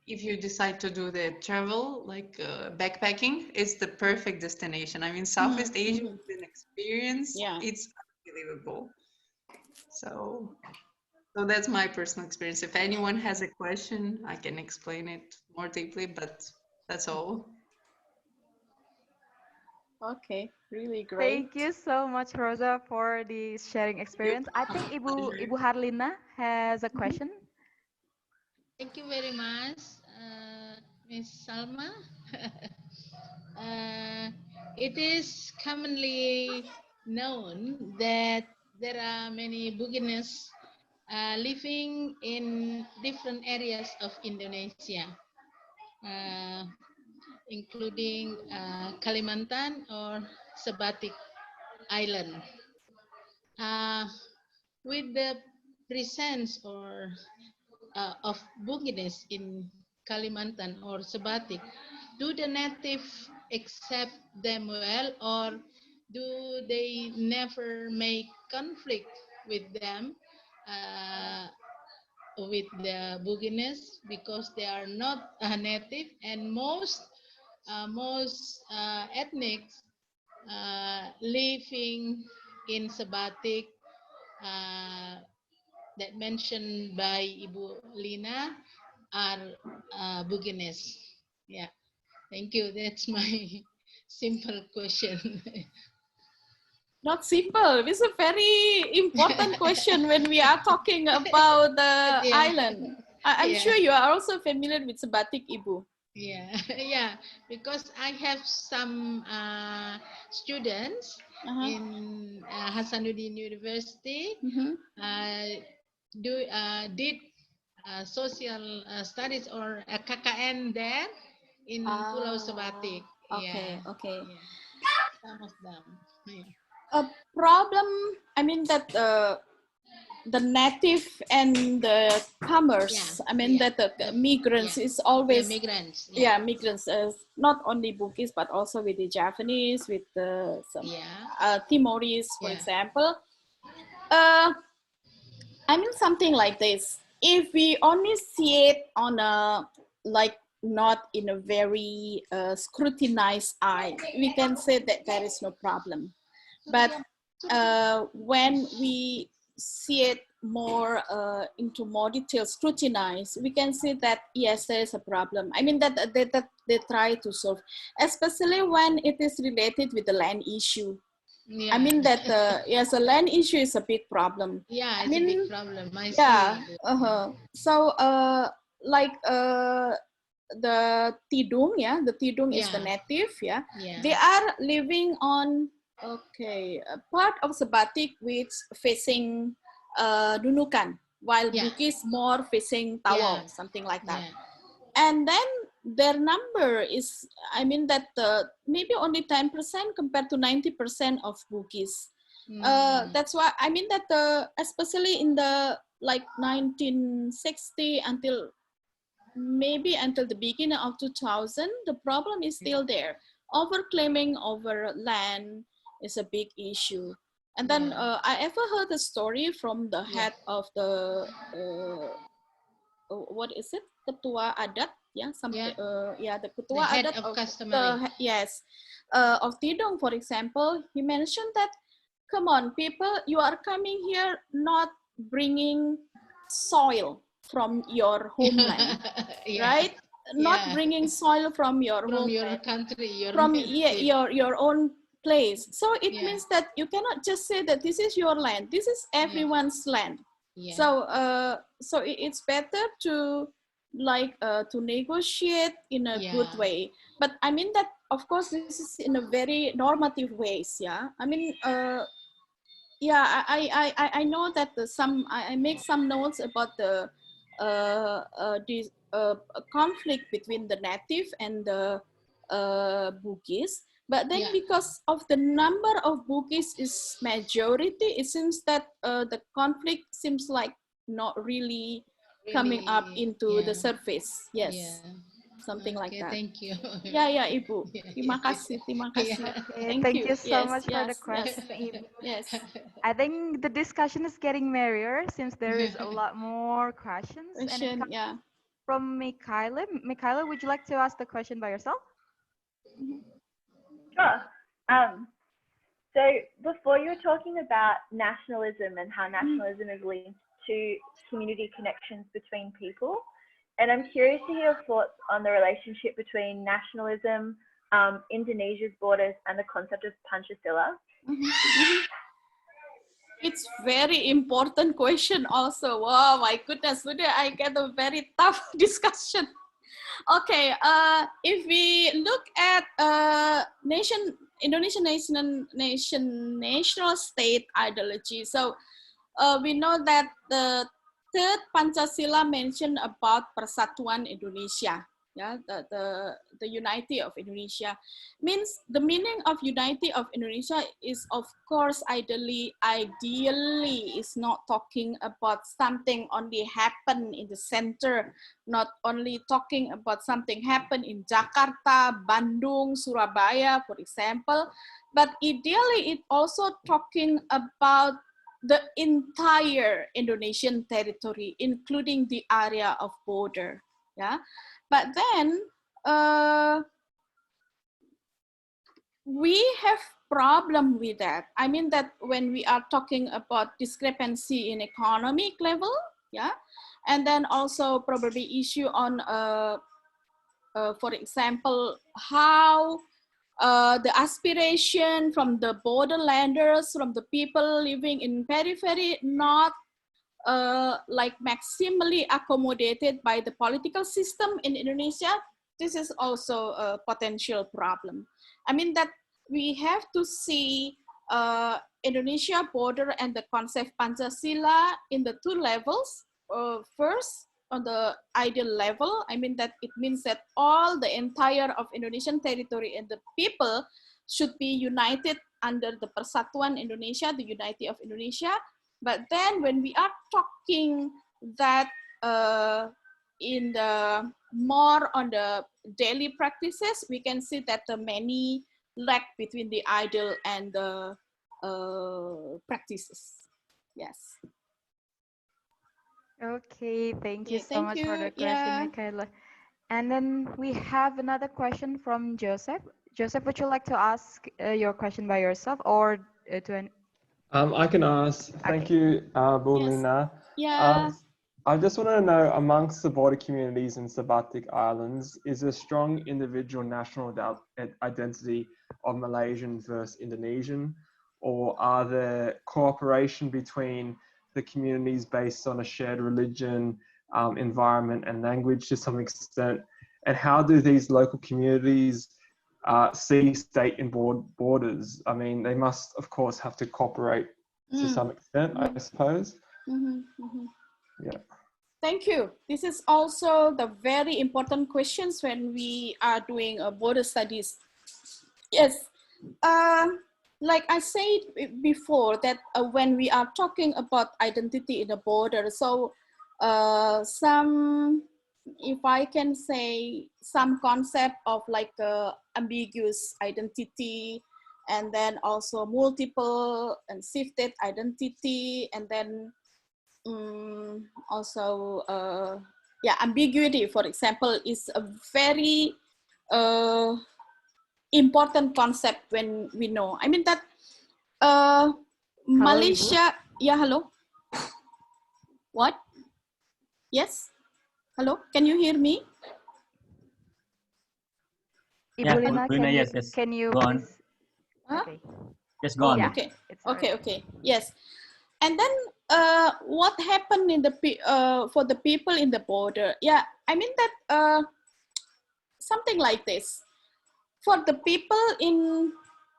If you decide to do the travel, like backpacking, it's the perfect destination. I mean, Southeast Asia is an experience. It's unbelievable. So that's my personal experience. If anyone has a question, I can explain it more deeply, but that's all. Okay, really great. Thank you so much, Rosa, for the sharing experience. I think Ibu Harlina has a question. Thank you very much, Ms. Salma. It is commonly known that there are many Buginese living in different areas of Indonesia, including Kalimantan or Sabbatic Island. With the presence of Buginese in Kalimantan or Sabbatic, do the native accept them well, or do they never make conflict with them, with the Buginese, because they are not native, and most ethnics living in Sabbatic that mentioned by Ibu Lina are Buginese. Yeah, thank you. That's my simple question. Not simple. It's a very important question when we are talking about the island. I'm sure you are also familiar with Sabbatic, Ibu. Yeah, because I have some students in Hasanuddin University did social studies or KKN there in Pulau Sabbatic. Okay. Some of them. A problem, I mean that the native and the commerce, I mean that the migrants is always migrants. Migrants, not only Bugis but also with the Japanese, with some Timorese, for example. I mean something like this. If we only see it on a not in a very scrutinized eye, we can say that there is no problem. But when we see it more into more detailed scrutinize, we can see that yes, there is a problem. I mean that they try to solve, especially when it is related with the land issue. I mean that yes, the land issue is a big problem. Yeah, it's a big problem. I see. So the Tidung, the Tidung is the native, they are living on a part of Sabbatic which facing Nunukan, while Bugis more facing Tawau, something like that. And then their number is, I mean that maybe only 10% compared to 90% of Bugis. That's why I mean that especially in the 1960 until the beginning of 2000, the problem is still there. Overclaiming over land is a big issue. And then I ever heard a story from the head of the what is it? Ketua Adat, the Ketua Adat of customary. Of Tidung, for example, he mentioned that, come on, people, you are coming here not bringing soil from your homeland, right? not bringing soil from your from homeland, your country, from native. your own place. So it means that you cannot just say that this is your land. This is everyone's land. So so it's better to to negotiate in a good way. But I mean that, of course, this is in a very normative ways. Yeah, I mean, yeah, I know that I make some notes about the this conflict between the native and the Bugis. But then because of the number of Bugis is majority, it seems that the conflict seems like not really coming up into the surface. Yes. Something like that. Thank you. Yeah, Ibu. Terima kasih. Thank you so much for the question, Ibu. Yes. I think the discussion is getting merrier since there is a lot more questions. And it comes from Mikhaila. Mikhaila, would you like to ask the question by yourself? Sure. So before you were talking about nationalism and how nationalism is linked to community connections between people. And I'm curious to hear your thoughts on the relationship between nationalism, Indonesia's borders, and the concept of Pancasila. It's very important question also. Wow, my goodness, today I get a very tough discussion. Okay, if we look at Indonesian national state ideology, so we know that the third Pancasila mentioned about Persatuan Indonesia, the unity of Indonesia. Means the meaning of unity of Indonesia is, of course, ideally is not talking about something only happen in the center, not only talking about something happen in Jakarta, Bandung, Surabaya, for example, but ideally it also talking about the entire Indonesian territory, including the area of border. Yeah, but then we have problem with that. I mean that when we are talking about discrepancy in economic level, yeah, and then also probably issue on, for example, how the aspiration from the borderlanders, from the people living in periphery, not like maximally accommodated by the political system in Indonesia. This is also a potential problem. I mean that we have to see Indonesia border and the concept Pancasila in the two levels. First, on the ideal level, I mean that it means that all the entire of Indonesian territory and the people should be united under the Persatuan Indonesia, the unity of Indonesia. But then when we are talking that in the more on the daily practices, we can see that the many lack between the ideal and the practices. Yes. Okay, thank you so much for the question, Michaela. And then we have another question from Joseph. Joseph, would you like to ask your question by yourself or to an... I can ask. Thank you, Bulina. Yeah. I just want to know, amongst the border communities in Sabbatic Islands, is there strong individual national identity of Malaysian versus Indonesian, or are there cooperation between the communities based on a shared religion, environment, and language to some extent? And how do these local communities see state and borders? I mean, they must, of course, have to cooperate to some extent, I suppose. Yeah. Thank you. This is also the very important questions when we are doing border studies. Yes. Like I said before, that when we are talking about identity in the border, so some, if I can say, some concept of like ambiguous identity, and then also multiple and shifted identity, and then also ambiguity, for example, is a very important concept when we know. I mean that Malaysia, hello? What? Yes? Hello, can you hear me? Ibu Yeah, Lina, Lina, yes, yes. can you Go on. please? Huh? Okay. Just go on. Yeah, Okay. it's all Okay. right. Okay. Yes. And then what happened in the for the people in the border? Yeah, I mean that something like this. For the people in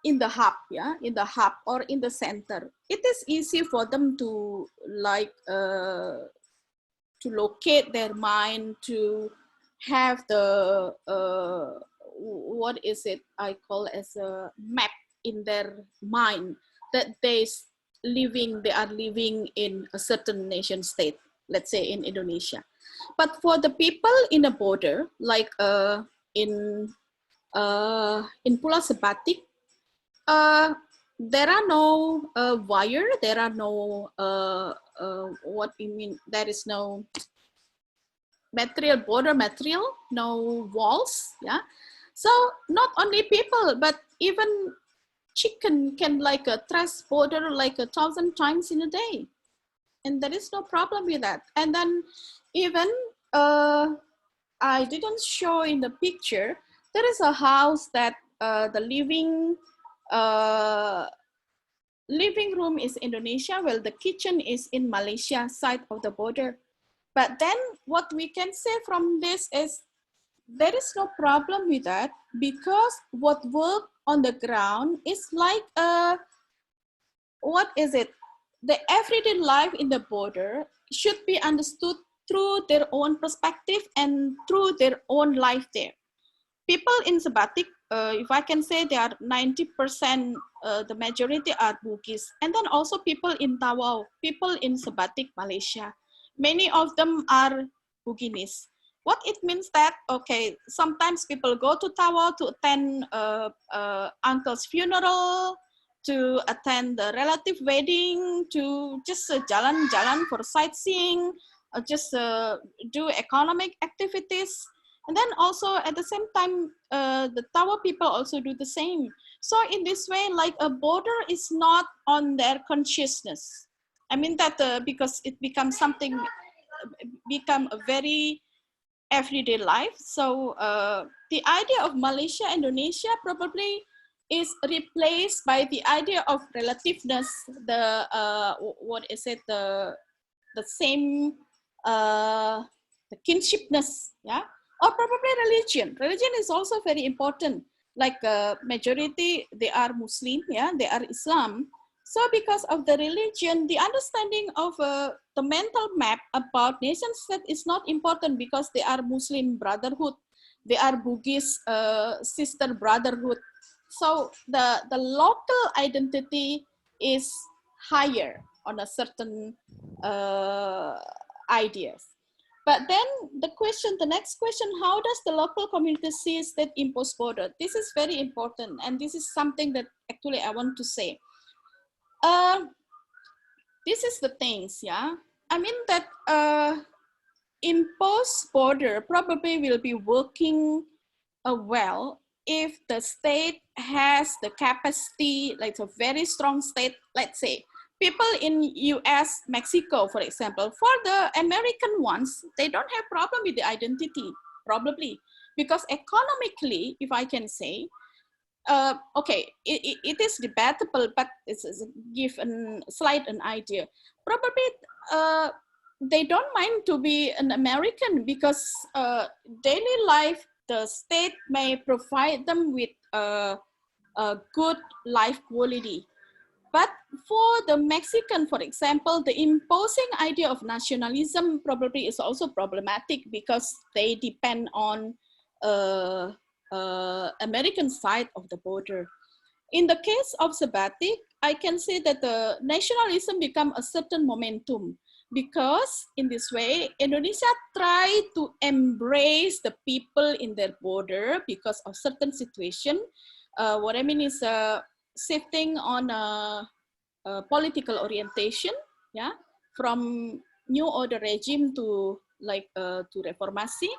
the hub, yeah, in the hub or in the center, it is easy for them to like to locate their mind, to have the what is it I call as a map in their mind that they are living in a certain nation state, let's say in Indonesia. But for the people in the border, like in Pulau Sabbatic, there are no wire, there are no what you mean, there is no material, border material, no walls, yeah. So not only people, but even chicken can like traverse border like 1,000 times in a day, and there is no problem with that. And then even I didn't show in the picture, there is a house that the living room is Indonesia, well the kitchen is in Malaysia side of the border. But then what we can say from this is there is no problem with that, because what work on the ground is like what is it? The everyday life in the border should be understood through their own perspective and through their own life there. People in Sabbatic, if I can say, they are 90%, the majority are Bugis. And then also people in Tawau, people in Sabbatic Malaysia. Many of them are Buginese. What it means that, okay, sometimes people go to Tawau to attend uncle's funeral, to attend the relative wedding, to just jalan-jalan for sightseeing, just do economic activities. And then also at the same time, the Tawa people also do the same. So in this way, like a border is not on their consciousness. I mean that because it becomes something, become a very everyday life. So the idea of Malaysia, Indonesia probably is replaced by the idea of relativeness, the what is it, the same, the kinshipness, yeah, or probably religion. Religion is also very important. Like majority, they are Muslim, yeah, they are Islam. So because of the religion, the understanding of the mental map about nation state is not important, because they are Muslim brotherhood, they are Bugis sister brotherhood. So the local identity is higher on a certain ideas. But then the next question, how does the local community see state imposed border? This is very important, and this is something that actually I want to say. This is the things, yeah. I mean that imposed border probably will be working well if the state has the capacity, like a very strong state, let's say. People in US, Mexico, for example, for the American ones, they don't have problem with the identity, probably. Because economically, if I can say, okay, it is debatable, but it's give a slight an idea. Probably they don't mind to be an American, because daily life, the state may provide them with a good life quality. But for the Mexican, for example, the imposing idea of nationalism probably is also problematic, because they depend on American side of the border. In the case of Sabbatic, I can say that the nationalism become a certain momentum, because in this way, Indonesia try to embrace the people in their border because of certain situation. What I mean is shifting on a political orientation, yeah, from new order regime to like to reformasi.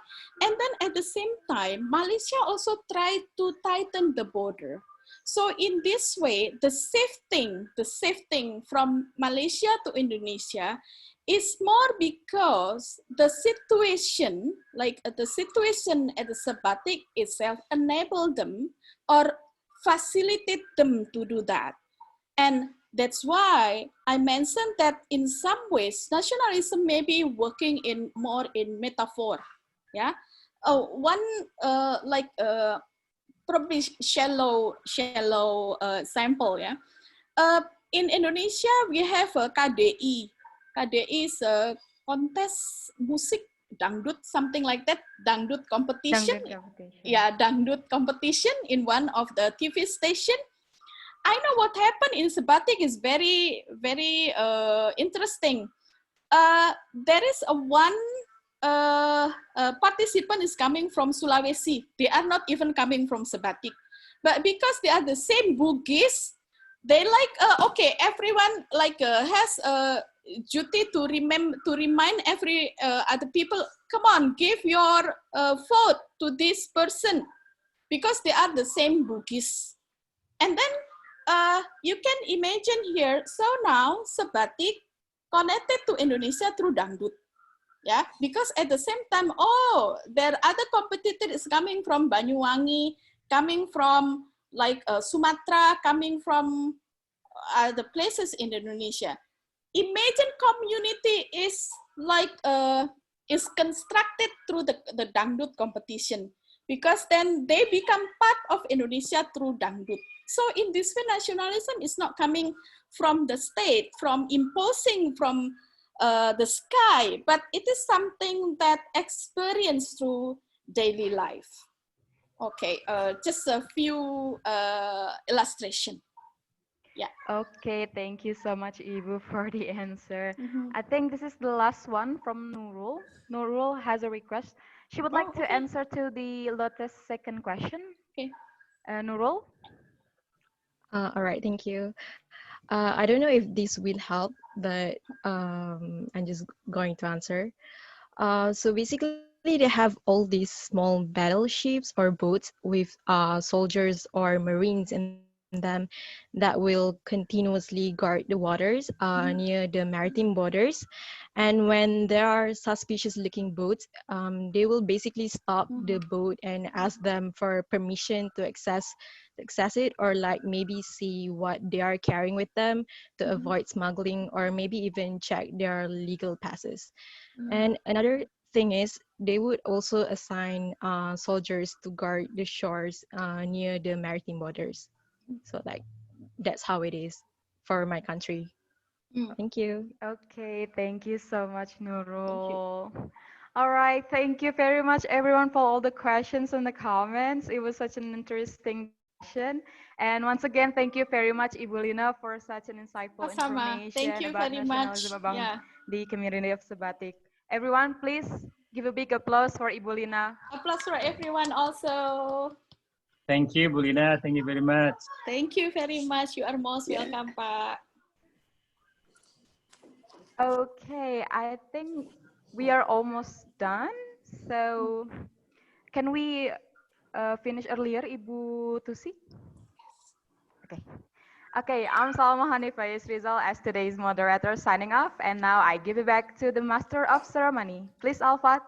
And then at the same time, Malaysia also tried to tighten the border. So in this way, the shifting from Malaysia to Indonesia is more because the situation, the situation at the Sabbatic itself enabled them or facilitate them to do that. And that's why I mentioned that in some ways, nationalism may be working more in metaphor. Yeah, one probably shallow sample. Yeah, in Indonesia we have a KDI. KDI is a contest musik dangdut, something like that, dangdut competition. Yeah, dangdut competition in one of the TV station. I know what happened in Sabbatic is very, very interesting. There is one participant is coming from Sulawesi. They are not even coming from Sabbatic. But because they are the same Bugis, they okay, everyone has a duty to remind every other people, come on, give your vote to this person because they are the same Bugis. And then you can imagine here, so now Sabbatic connected to Indonesia through dangdut. Yeah, because at the same time, there are other competitors coming from Banyuwangi, coming from Sumatra, coming from other places in Indonesia. Imagine community is is constructed through the dangdut competition, because then they become part of Indonesia through dangdut. So in this way, nationalism is not coming from the state, from imposing from the sky, but it is something that experienced through daily life. Okay, just a few illustration. Yeah. Okay, thank you so much, Ibu, for the answer. I think this is the last one from Nurul. Nurul has a request. She would like to answer to the Lotus' second question. Okay. Nurul? All right, thank you. I don't know if this will help, but I'm just going to answer. So basically, they have all these small battleships or boats with soldiers or marines in them that will continuously guard the waters near the maritime borders. And when there are suspicious looking boats, they will basically stop the boat and ask them for permission to access it, or maybe see what they are carrying with them to avoid smuggling, or maybe even check their legal passes. And another thing is, they would also assign soldiers to guard the shores near the maritime borders. So that's how it is for my country. Thank you. Okay, thank you so much, Nurul. All right, thank you very much, everyone, for all the questions and the comments. It was such an interesting session. And once again, thank you very much, Ibu Lina, for such an insightful information Thank you about very nationalism much. among the community of Sabbatic. Everyone, please give a big applause for Ibu Lina. Applause for everyone also. Thank you, Bulina. Thank you very much. Thank you very much. You are most welcome, Pak. Okay, I think we are almost done. So can we finish earlier, Ibu Tusi? Okay. Okay, I'm Salma Hanifais Rizal as today's moderator signing off. And now I give it back to the Master of Ceremony. Please, Alfat.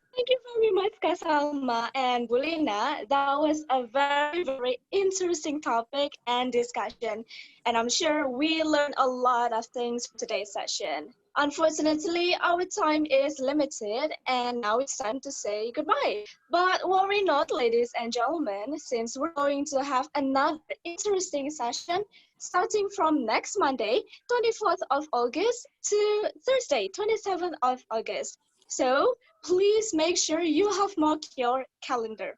Thank you very much, Kak Salma and Bulina. That was a very, very interesting topic and discussion. And I'm sure we learned a lot of things from today's session. Unfortunately, our time is limited and now it's time to say goodbye. But worry not, ladies and gentlemen, since we're going to have another interesting session starting from next Monday, 24th of August to Thursday, 27th of August. So please make sure you have marked your calendar.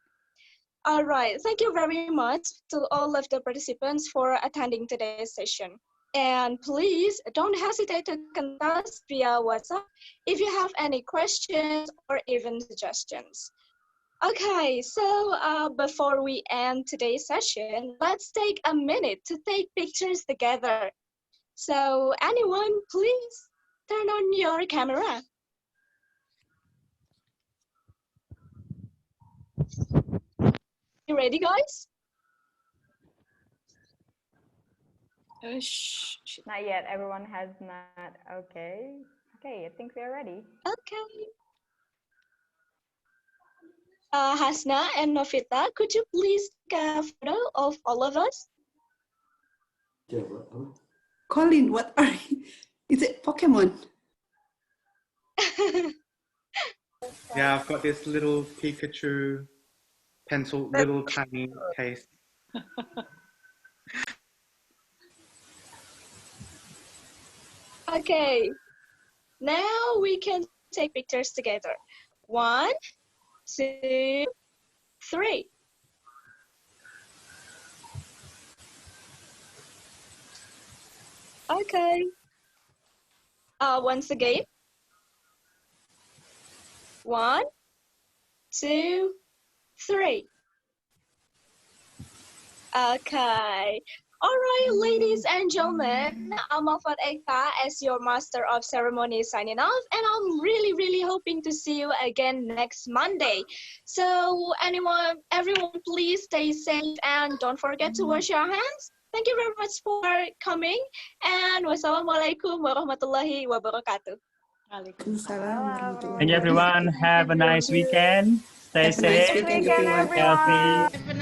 All right, thank you very much to all of the participants for attending today's session. And please don't hesitate to contact us via WhatsApp if you have any questions or even suggestions. Okay, so before we end today's session, let's take a minute to take pictures together. So anyone, please turn on your camera. You ready, guys? Not yet. Everyone has not. Okay. Okay, I think we are ready. Okay. Hasna and Novita, could you please take a photo of all of us? Colin, what are you? Is it Pokemon? Yeah, I've got this little Pikachu pencil, little tiny case. Okay, now we can take pictures together. 1, 2, 3. Okay. Once again. 1, 2, 3. Okay. All right, ladies and gentlemen, I'm Afat Eka as your master of ceremony signing off, and I'm really hoping to see you again next Monday. So everyone, please stay safe and don't forget to wash your hands. Thank you very much for coming, and wassalamualaikum warahmatullahi wabarakatuh. Thank you, everyone. Have a nice weekend. Stay Have a nice safe, weekend, everyone. healthy.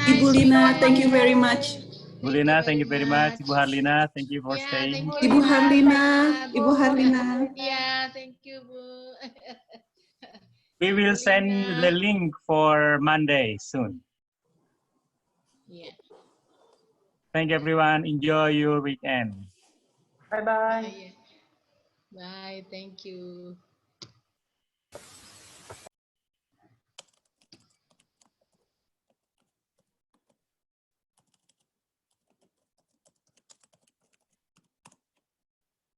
Ibu Lina, thank you very much. Bu Lina, thank you very much. Ibu Harlina, thank you for staying. Ibu Harlina, Ibu Harlina. Yeah, thank you, Bu. We will send the link for Monday soon. Yeah. Thank you, everyone. Enjoy your weekend. Bye-bye. Bye. Thank you.